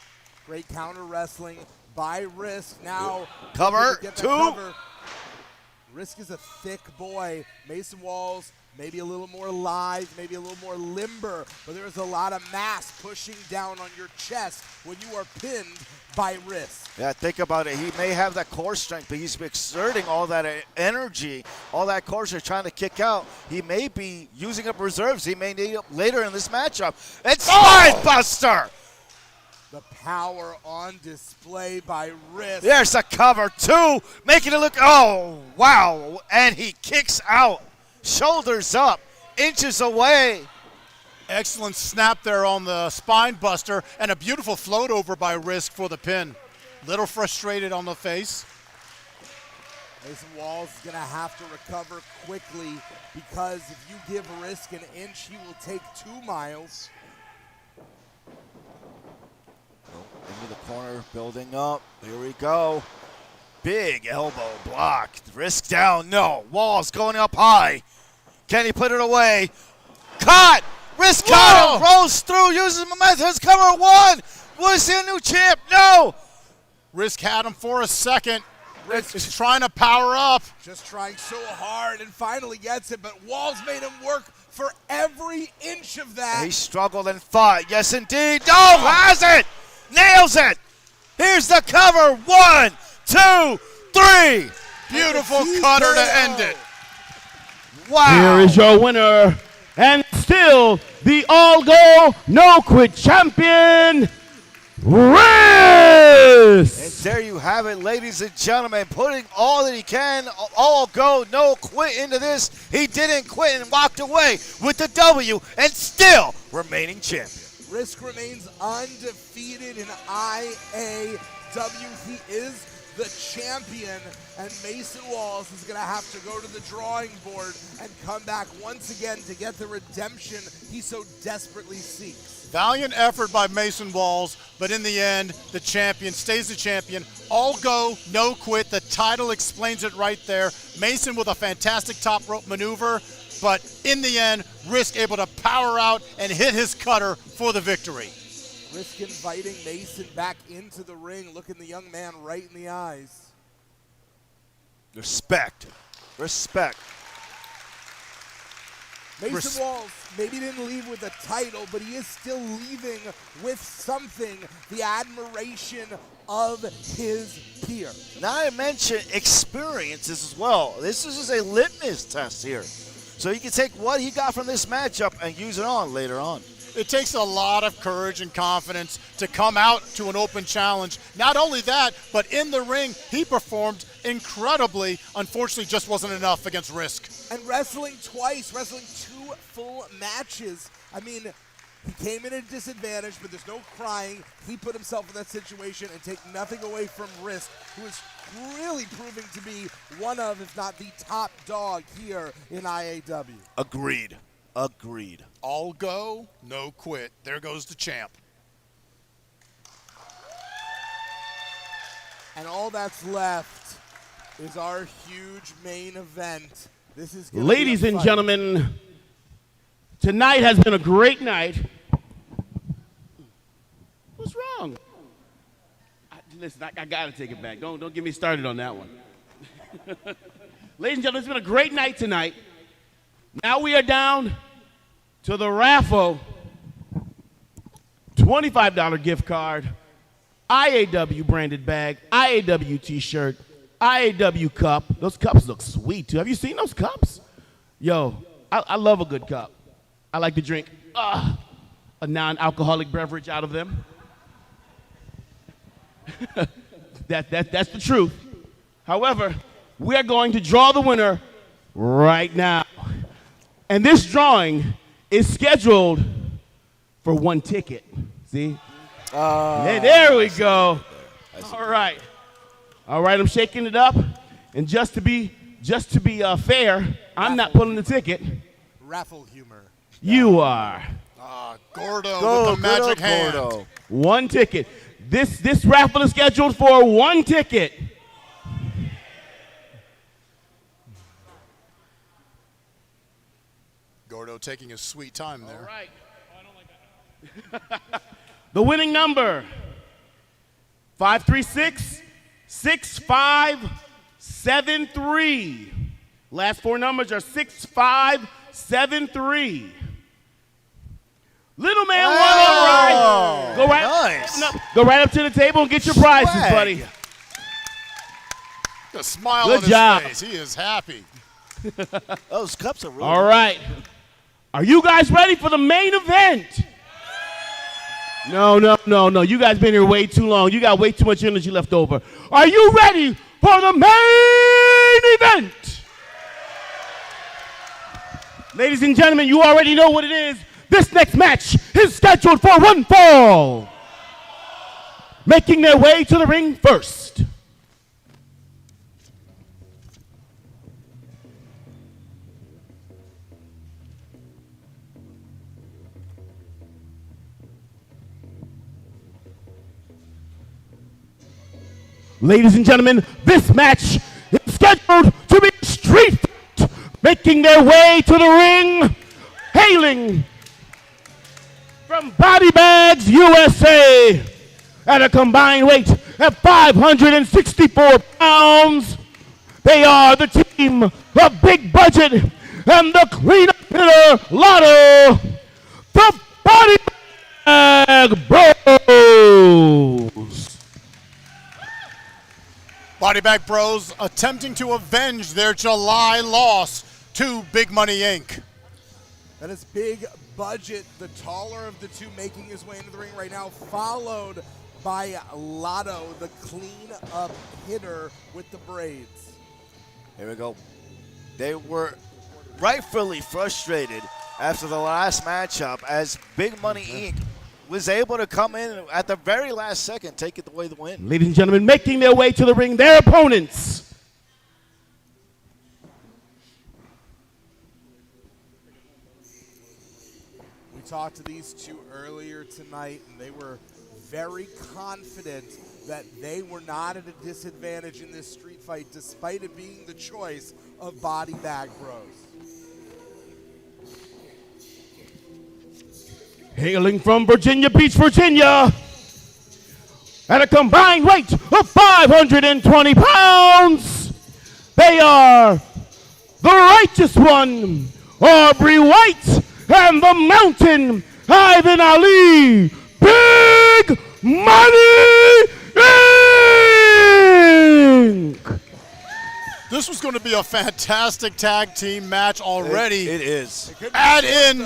Great counter wrestling by RYSK. Now cover, two. RYSK is a thick boy. Mason Walls maybe a little more lithe, maybe a little more limber, but there's a lot of mass pushing down on your chest when you are pinned by RYSK. Yeah, think about it. He may have that core strength, but he's exerting all that energy, all that core strength trying to kick out. He may be using up reserves. He may need it later in this matchup. It's Spine Buster! The power on display by RYSK. There's a cover, two, making it look, oh, wow. And he kicks out, shoulders up, inches away. Excellent snap there on the spine buster, and a beautiful float over by RYSK for the pin. Little frustrated on the face. Mason Walls is going to have to recover quickly because if you give RYSK an inch, he will take 2 miles. Into the corner, building up. Here we go. Big elbow blocked. RYSK down. No. Walls going up high. Can he put it away? Caught. RYSK caught him. Rolls through. Uses momentum. Cover 1. Will he see a new champ? No. RYSK had him for a second. RYSK is trying to power up. Just trying so hard and finally gets it, but Walls made him work for every inch of that. He struggled and fought. Yes, indeed. No, has it. Nails it. Here's the cover. 1, 2, 3. Beautiful cutter to end it. Wow. Here is your winner and still the all-go, no-quit champion, RYSK. And there you have it, ladies and gentlemen, putting all that he can, all go, no quit into this. He didn't quit and walked away with the W and still remaining champion. RYSK remains undefeated in IAW. He is the champion, and Mason Walls is going to have to go to the drawing board and come back once again to get the redemption he so desperately seeks. Valiant effort by Mason Walls, but in the end, the champion stays the champion. All go, no quit. The title explains it right there. Mason with a fantastic top rope maneuver, but in the end, RYSK able to power out and hit his cutter for the victory. RYSK inviting Mason back into the ring, looking the young man right in the eyes. Respect. Respect. Mason Walls maybe didn't leave with a title, but he is still leaving with something, the admiration of his peer. Not to mention experiences as well. This is just a litmus test here. So he can take what he got from this matchup and use it on later on. It takes a lot of courage and confidence to come out to an open challenge. Not only that, but in the ring, he performed incredibly. Unfortunately, just wasn't enough against RYSK. And wrestling twice, wrestling 2 full matches. I mean, he came in at a disadvantage, but there's no crying. He put himself in that situation and take nothing away from RYSK, who is really proving to be one of, if not the top dog here in IAW. Agreed. Agreed. All go, no quit. There goes the champ. And all that's left is our huge main event. This is gonna Ladies be a and fight. gentlemen, tonight has been a great night. What's wrong? Listen, I got to take it back. Don't get me started on that one. Ladies and gentlemen, it's been a great night tonight. Now we are down to the raffle $25 gift card, IAW branded bag, IAW t-shirt, IAW cup. Those cups look sweet too. Have you seen those cups? Yo, I love a good cup. I like to drink a non-alcoholic beverage out of them. That's the truth. However, we are going to draw the winner right now. And this drawing is scheduled for 1 ticket. See? There we go. All right. All right, I'm shaking it up. And just to be fair, I'm not pulling the ticket. Raffle humor. You are. Gordo with the magic hand. Gordo. 1 ticket. This raffle is scheduled for 1 ticket. Gordo taking his sweet time there. All right. The winning number, 536-6573. Last 4 numbers are 6573. Little man won, all right. Nice. Go right up to the table and get your prizes, Swag. buddy. A smile Good on his job. face. He is happy. Those cups are really All right. Are you guys ready for the main event? No. You guys been here way too long. You got way too much energy left over. Are you ready for the main event? Ladies and gentlemen, you already know what it is. This next match is scheduled for 1 fall. Making their way to the ring first. Ladies and gentlemen, this match is scheduled to be street fight. Making their way to the ring, hailing from Body Bags USA at a combined weight of 564 pounds. They are the team of Big Budget and the Cleanup Hitter Lotto, the Body Bag Bros. Body Bag Bros attempting to avenge their July loss to Big Money Inc. That is Big Budget, the taller of the two, making his way into the ring right now, followed by Lotto, the clean-up hitter with the braids. Here we go. They were rightfully frustrated after the last matchup as Big Money Inc. was able to come in at the very last second, take it away the win. Ladies and gentlemen, making their way to the ring, their opponents. We talked to these two earlier tonight, and they were very confident that they were not at a disadvantage in this street fight, despite it being the choice of Body Bag Bros. Hailing from Virginia Beach, Virginia, at a combined weight of 520 pounds, they are the Righteous One, Aubrey White, and the Mountain, Ivan Ali, Big Money Inc. This was going to be a fantastic tag team match already. It is. Add in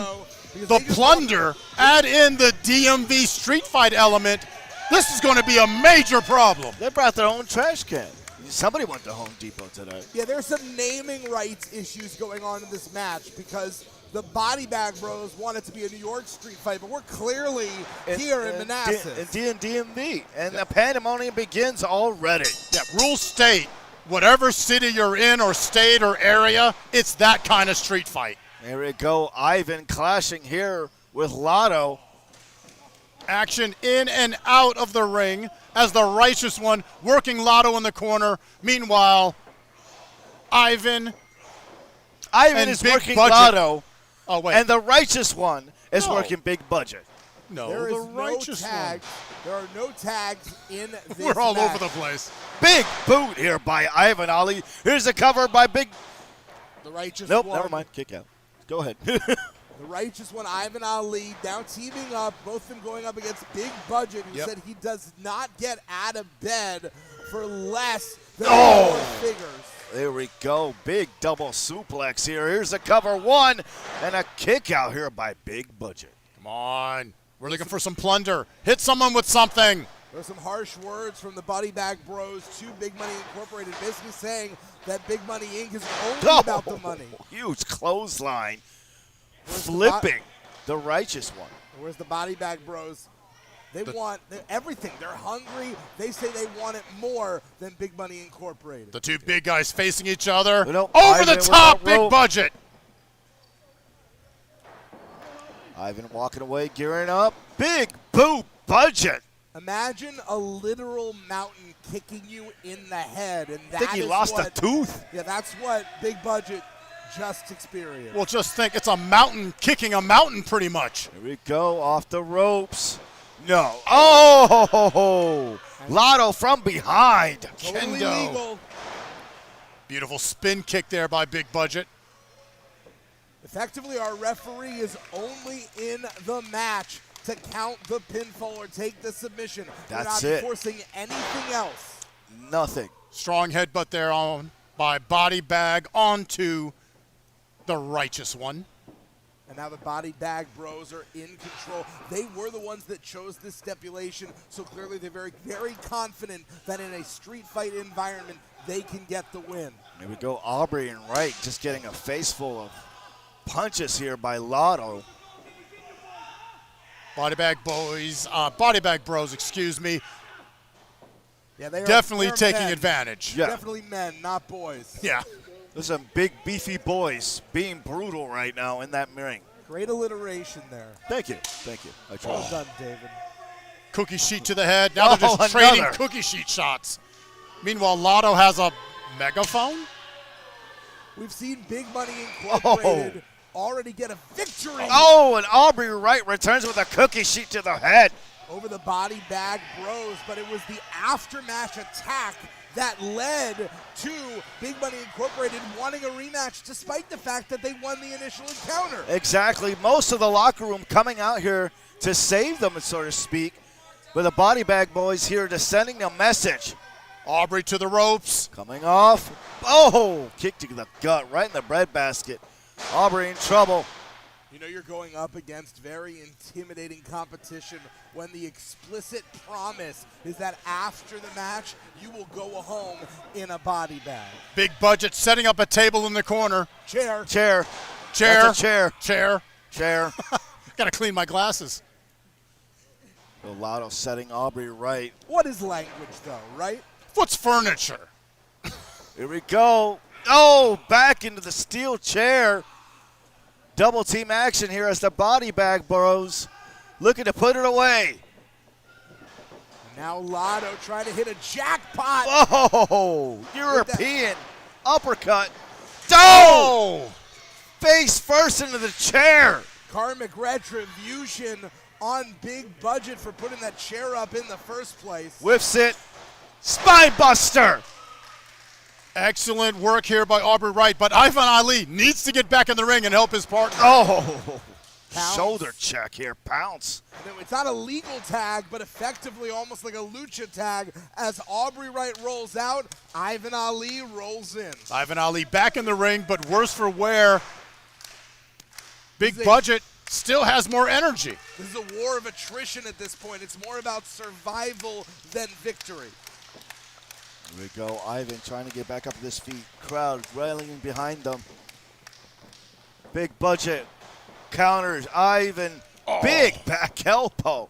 the plunder, add in the DMV street fight element. This is going to be a major problem. They brought their own trash can. Somebody went to Home Depot today. Yeah, there's some naming rights issues going on in this match because the Body Bag Bros want it to be a New York street fight, but we're clearly here in Manassas. And DMV. And the pandemonium begins already. Yeah, rules state, whatever city you're in or state or area, it's that kind of street fight. There we go. Ivan clashing here with Lotto. Action in and out of the ring as the Righteous One working Lotto in the corner. Meanwhile, Ivan is Big working Budget. Lotto. Oh, wait. And the Righteous One is No. working Big Budget. No, There the is no Righteous tag. There are no tags in this One. We're all match. over the place. Big boot here by Ivan Ali. Here's a cover by Big. The Righteous Nope, One. never mind. Kick out. Go ahead. The Righteous One, Ivan Ali, now teaming up, both of them going up against Big Budget, who said he does not get out of bed for less than 4 figures. There we go. Big double suplex here. Here's a cover one and a kick out here by Big Budget. Come on. We're looking for some plunder. Hit someone with something. There's some harsh words from the Body Bag Bros to Big Money Incorporated, basically saying that Big Money Inc. is only about the money. Huge clothesline. Where's Flipping the Righteous One. Whereas the Body Bag Bros, they want everything. They're hungry. They say they want it more than Big Money Incorporated. The two big guys facing each other. No, Over the Ivan top, without Big rope. Budget. Ivan walking away, gearing up. Big boot Budget. Imagine a literal mountain kicking you in the head, and I think he lost a tooth. Yeah, that's what Big Budget just experienced. Well, just think, it's a mountain kicking a mountain pretty much. Here we go, off the ropes. No. Oh! Lotto from behind. Totally Kendo. legal. Beautiful spin kick there by Big Budget. Effectively, our referee is only in the match to count the pinfall or take the submission. That's We're not it. forcing anything else. Nothing. Strong headbutt there on by Body Bag onto the Righteous One. And now the Body Bag Bros are in control. They were the ones that chose this stipulation, so clearly they're very, very confident that in a street fight environment, they can get the win. Here we go, Aubrey and Wright just getting a face full of punches here by Lotto. Body Bag Bros, excuse me, Yeah, they are definitely they're taking men. advantage. Yeah. Definitely men, not boys. Yeah. There's some big beefy boys being brutal right now in that ring. Great alliteration there. Thank you. Thank you. I tried. Well done, David. Cookie sheet to the head. Now they're just trading another. cookie sheet shots. Meanwhile, Lotto has a megaphone. We've seen Big Money Incorporated already get a victory Oh, and Aubrey Wright returns with a cookie sheet to the head. over the Body Bag Bros, but it was the aftermatch attack that led to Big Money Incorporated wanting a rematch despite the fact that they won the initial encounter. Exactly. Most of the locker room coming out here to save them, so to speak. But the Body Bag Boys here just sending a message. Aubrey to the ropes. Coming off. Oh, kick to the gut, right in the breadbasket. Aubrey in trouble. You know you're going up against very intimidating competition when the explicit promise is that after the match, you will go home in a body bag. Big budget setting up a table in the corner. Chair. Chair. That's a chair. Chair. Chair. Gotta clean my glasses. Lotto setting Aubrey right. What is language, though, right? What's furniture? Here we go. Oh, back into the steel chair. Double team action here as the body bag bros looking to put it away. Now Lotto trying to hit a jackpot. Oh, European uppercut. Oh! Face first into the chair. Karmic retribution on big budget for putting that chair up in the first place. Whiffs it. Spine buster. Excellent work here by Aubrey Wright, but Ivan Ali needs to get back in the ring and help his partner. Oh, Pounce. shoulder check here. Pounce. It's not a legal tag, but effectively almost like a lucha tag. As Aubrey Wright rolls out, Ivan Ali rolls in. Ivan Ali back in the ring, but worse for wear. Big budget still has more energy. This is a war of attrition at this point. It's more about survival than victory. Here we go. Ivan trying to get back up to his feet. Crowd railing behind them. Big budget counters. Ivan. Big back elbow.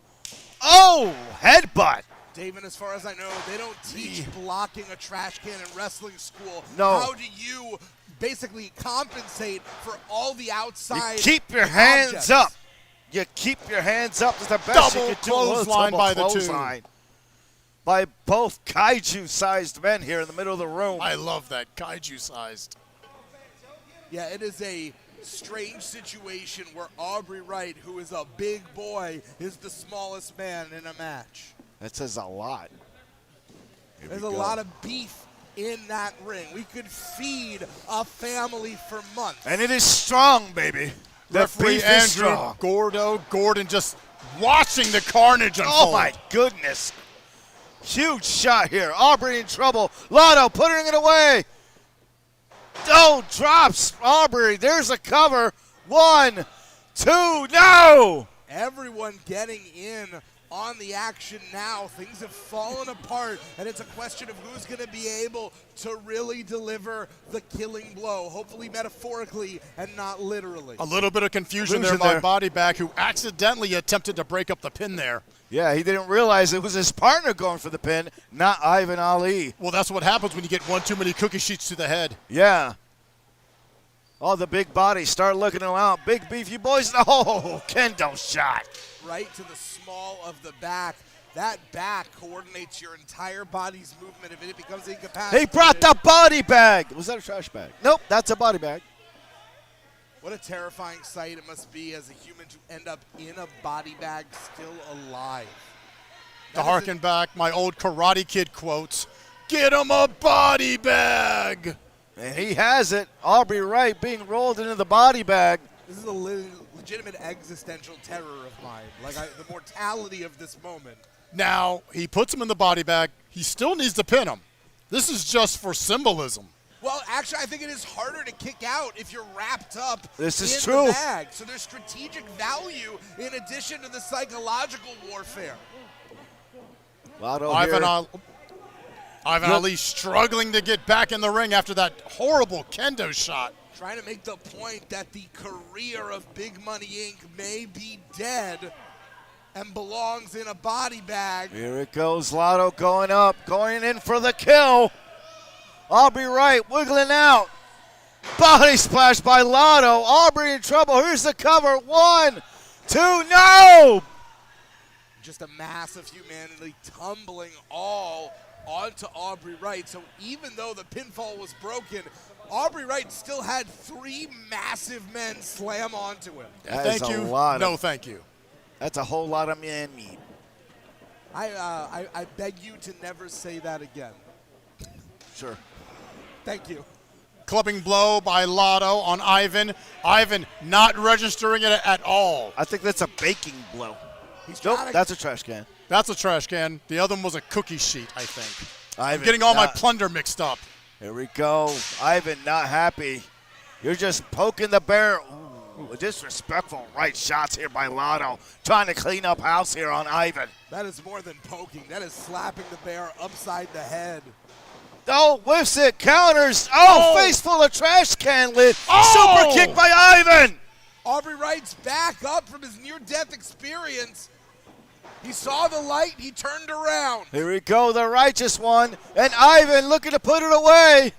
Oh, headbutt. Dáven, as far as I know, they don't teach blocking a trash can in wrestling school. No. How do you basically compensate for all the outside You keep your hands objects? up. You keep your hands up. It's the best Double you can do. clothesline by the two. Clothesline by both kaiju-sized men here in the middle of the room. I love that, kaiju-sized. Yeah, it is a strange situation where Aubrey Wright, who is a big boy, is the smallest man in a match. That says a lot. Here There's we a go. lot of beef in that ring. We could feed a family for months. And it is strong, baby. That Referee beef is Andrew strong. Gordon just watching the carnage unfold. Oh, my goodness. Huge shot here. Aubrey in trouble. Lotto putting it away. Oh, drops Aubrey. There's a cover. 1, 2, no! Everyone getting in on the action now. Things have fallen apart, and it's a question of who's going to be able to really deliver the killing blow, hopefully metaphorically and not literally. A little bit of confusion there Illusion by there. Body Bag, who accidentally attempted to break up the pin there. Yeah, he didn't realize it was his partner going for the pin, not Ivan Ali. Well, that's what happens when you get one too many cookie sheets to the head. Yeah. Oh, the big bodies start looking around. Big beefy boys. Oh, kendo shot. Right to the small of the back. That back coordinates your entire body's movement if it becomes incapacitated. He brought the body bag. Was that a trash bag? Nope, that's a body bag. What a terrifying sight it must be as a human to end up in a body bag still alive. To harken back, my old Karate Kid quotes, "Get him a body bag." And he has it. Aubrey Wright being rolled into the body bag. This is a legitimate existential terror of mine. Like the mortality of this moment. Now, he puts him in the body bag. He still needs to pin him. This is just for symbolism. Well, actually, I think it is harder to kick out if you're wrapped up This is in true. the bag. So there's strategic value in addition to the psychological warfare. Lotto Ivan here. Ali struggling to get back in the ring after that horrible kendo shot. Trying to make the point that the career of Big Money Inc. may be dead and belongs in a body bag. Here it goes. Lotto going up, going in for the kill. Aubrey Wright wiggling out. Body splash by Lotto. Aubrey in trouble. Here's the cover. 1, 2, no! Just a mass of humanity tumbling all onto Aubrey Wright. So even though the pinfall was broken, Aubrey Wright still had 3 massive men slam onto him. That is Thank a you. lot No, of, thank you. that's a whole lot of man meat. I beg you to never say that again. Sure. Thank you. Clubbing blow by Lotto on Ivan. Ivan not registering it at all. I think that's a baking blow. He's Nope, trying to- that's a trash can. That's a trash can. The other one was a cookie sheet, I think. Ivan, I'm getting all my not- plunder mixed up. Here we go. Ivan not happy. You're just poking the bear. Ooh. Ooh, disrespectful right shots here by Lotto. Trying to clean up house here on Ivan. That is more than poking. That is slapping the bear upside the head. Oh, whiffs it, counters. Oh, face full of trash can lid. Oh! Super kick by Ivan. Aubrey Wright's back up from his near-death experience. He saw the light, he turned around. Here we go, the righteous one. And Ivan looking to put it away.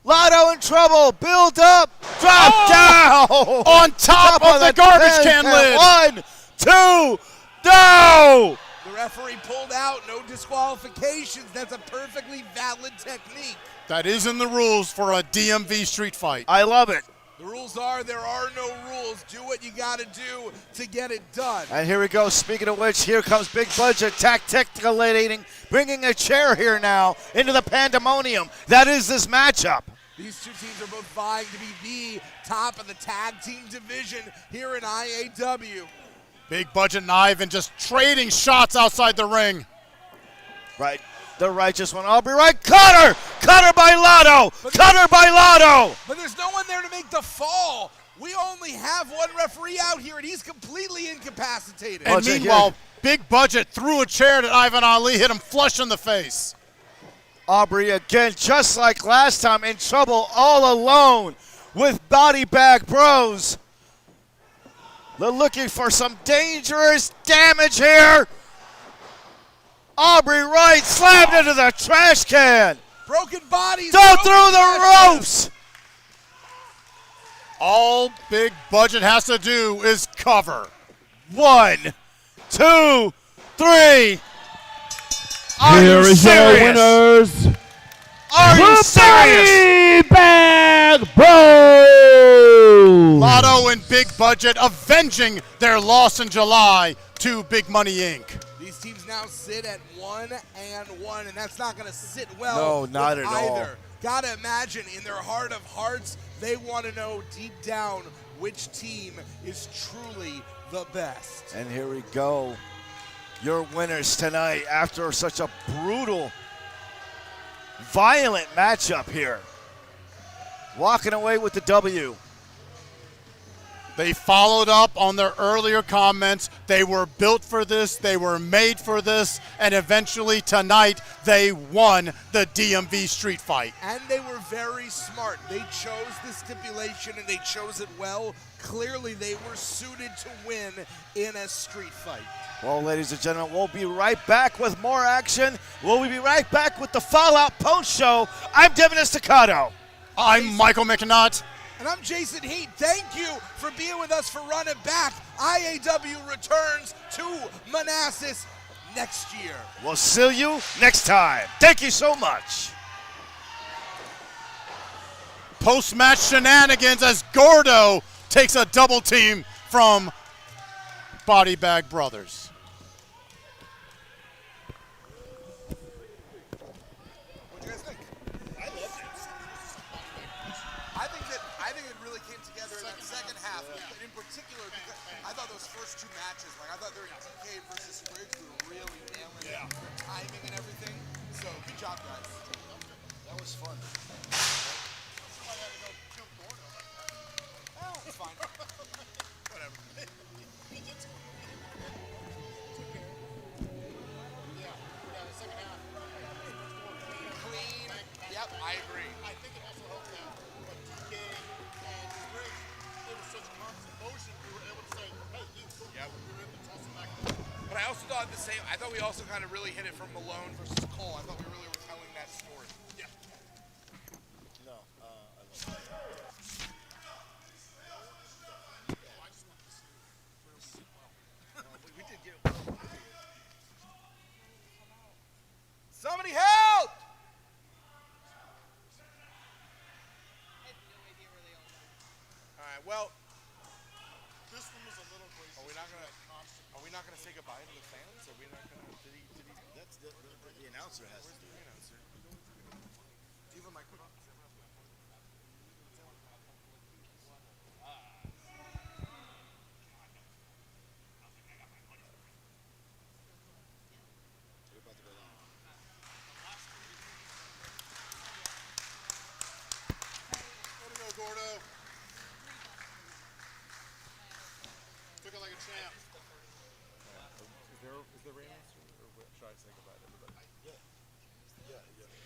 Lotto in trouble. Build up. Drop down. On top of the garbage can lid. 1, 2, no. The referee pulled out, no disqualifications. That's a perfectly valid technique. That is in the rules for a DMV street fight. I love it. The rules are there are no rules. Do what you got to do to get it done. And here we go. Speaking of which, here comes Big Budget tacticulating, bringing a chair here now into the pandemonium. That is this matchup. These two teams are both vying to be the top of the tag team division here in IAW. Big Budget and Ivan just trading shots outside the ring. Right. The righteous one, Aubrey Wright. Cutter! Cutter by Lotto! Cutter by Lotto! But there's no one there to make the fall. We only have one referee out here, and he's completely incapacitated. And Budget, meanwhile, Big Budget threw a chair at Ivan Ali, hit him flush in the face. Aubrey again, just like last time, in trouble all alone with Body Bag Bros. They're looking for some dangerous damage here. Aubrey Wright slammed into the trash can. Broken bodies. Down through the ropes. All Big Budget has to do is cover. 1, 2, 3. Are Here you is serious? your winners. Are you The serious? Body Bag Bros. Lotto and Big Budget avenging their loss in July to Big Money Inc. These teams now sit at 1-1, and that's not going to sit well. No, not with at all. either. Gotta imagine in their heart of hearts, they want to know deep down which team is truly the best. And here we go. Your winners tonight after such a brutal, violent matchup here. Walking away with the W. They followed up on their earlier comments. They were built for this. They were made for this. And eventually tonight, they won the DMV street fight. And they were very smart. They chose this stipulation, and they chose it well. Clearly, they were suited to win in a street fight. Well, ladies and gentlemen, we'll be right back with more action. We'll be right back with the Fallout Post Show. I'm Dáven Estacado. I'm Michael McNutt. And I'm Jason Heat. Thank you for being with us for Running Back. IAW returns to Manassas next year. We'll see you next time. Thank you so much. Post-match shenanigans as Gordo takes a double team from Body Bag Brothers. What do you guys think? I loved it. I think it really came together in that second half, in particular because I thought those first two matches, like I thought during DK versus Spriggs, we were really nailing their timing and everything. So good job, guys. That was fun. Oh, it's fine. Whatever. Clean. Yep, I agree. I think it also helped that DK and Spriggs, it was such constant motion, we were able to say, hey, you. Yep. We were able to toss him back. But I also thought the same. I thought we also kind of really hit it from Malone versus Kole. I thought we really were telling that story. Yeah. No, we did get it. Somebody help! All right. Well, This one was a little crazy. are we not gonna say goodbye to the fans? Are we not gonna? Did he? That's the announcer has to do it. Do you have a microphone? Way to go, Gordo. champ.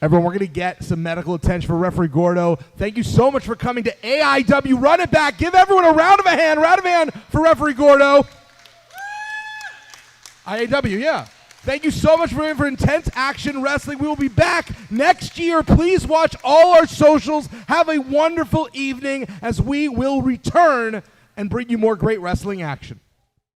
Everyone, we're going to get some medical attention for referee Gordo. Thank you so much for coming to AIW. Run it back. Give everyone a round of a hand. Round of a hand for referee Gordo. IAW, yeah. Thank you so much for Intense Action Wrestling. We will be back next year. Please watch all our socials. Have a wonderful evening as we will return and bring you more great wrestling action.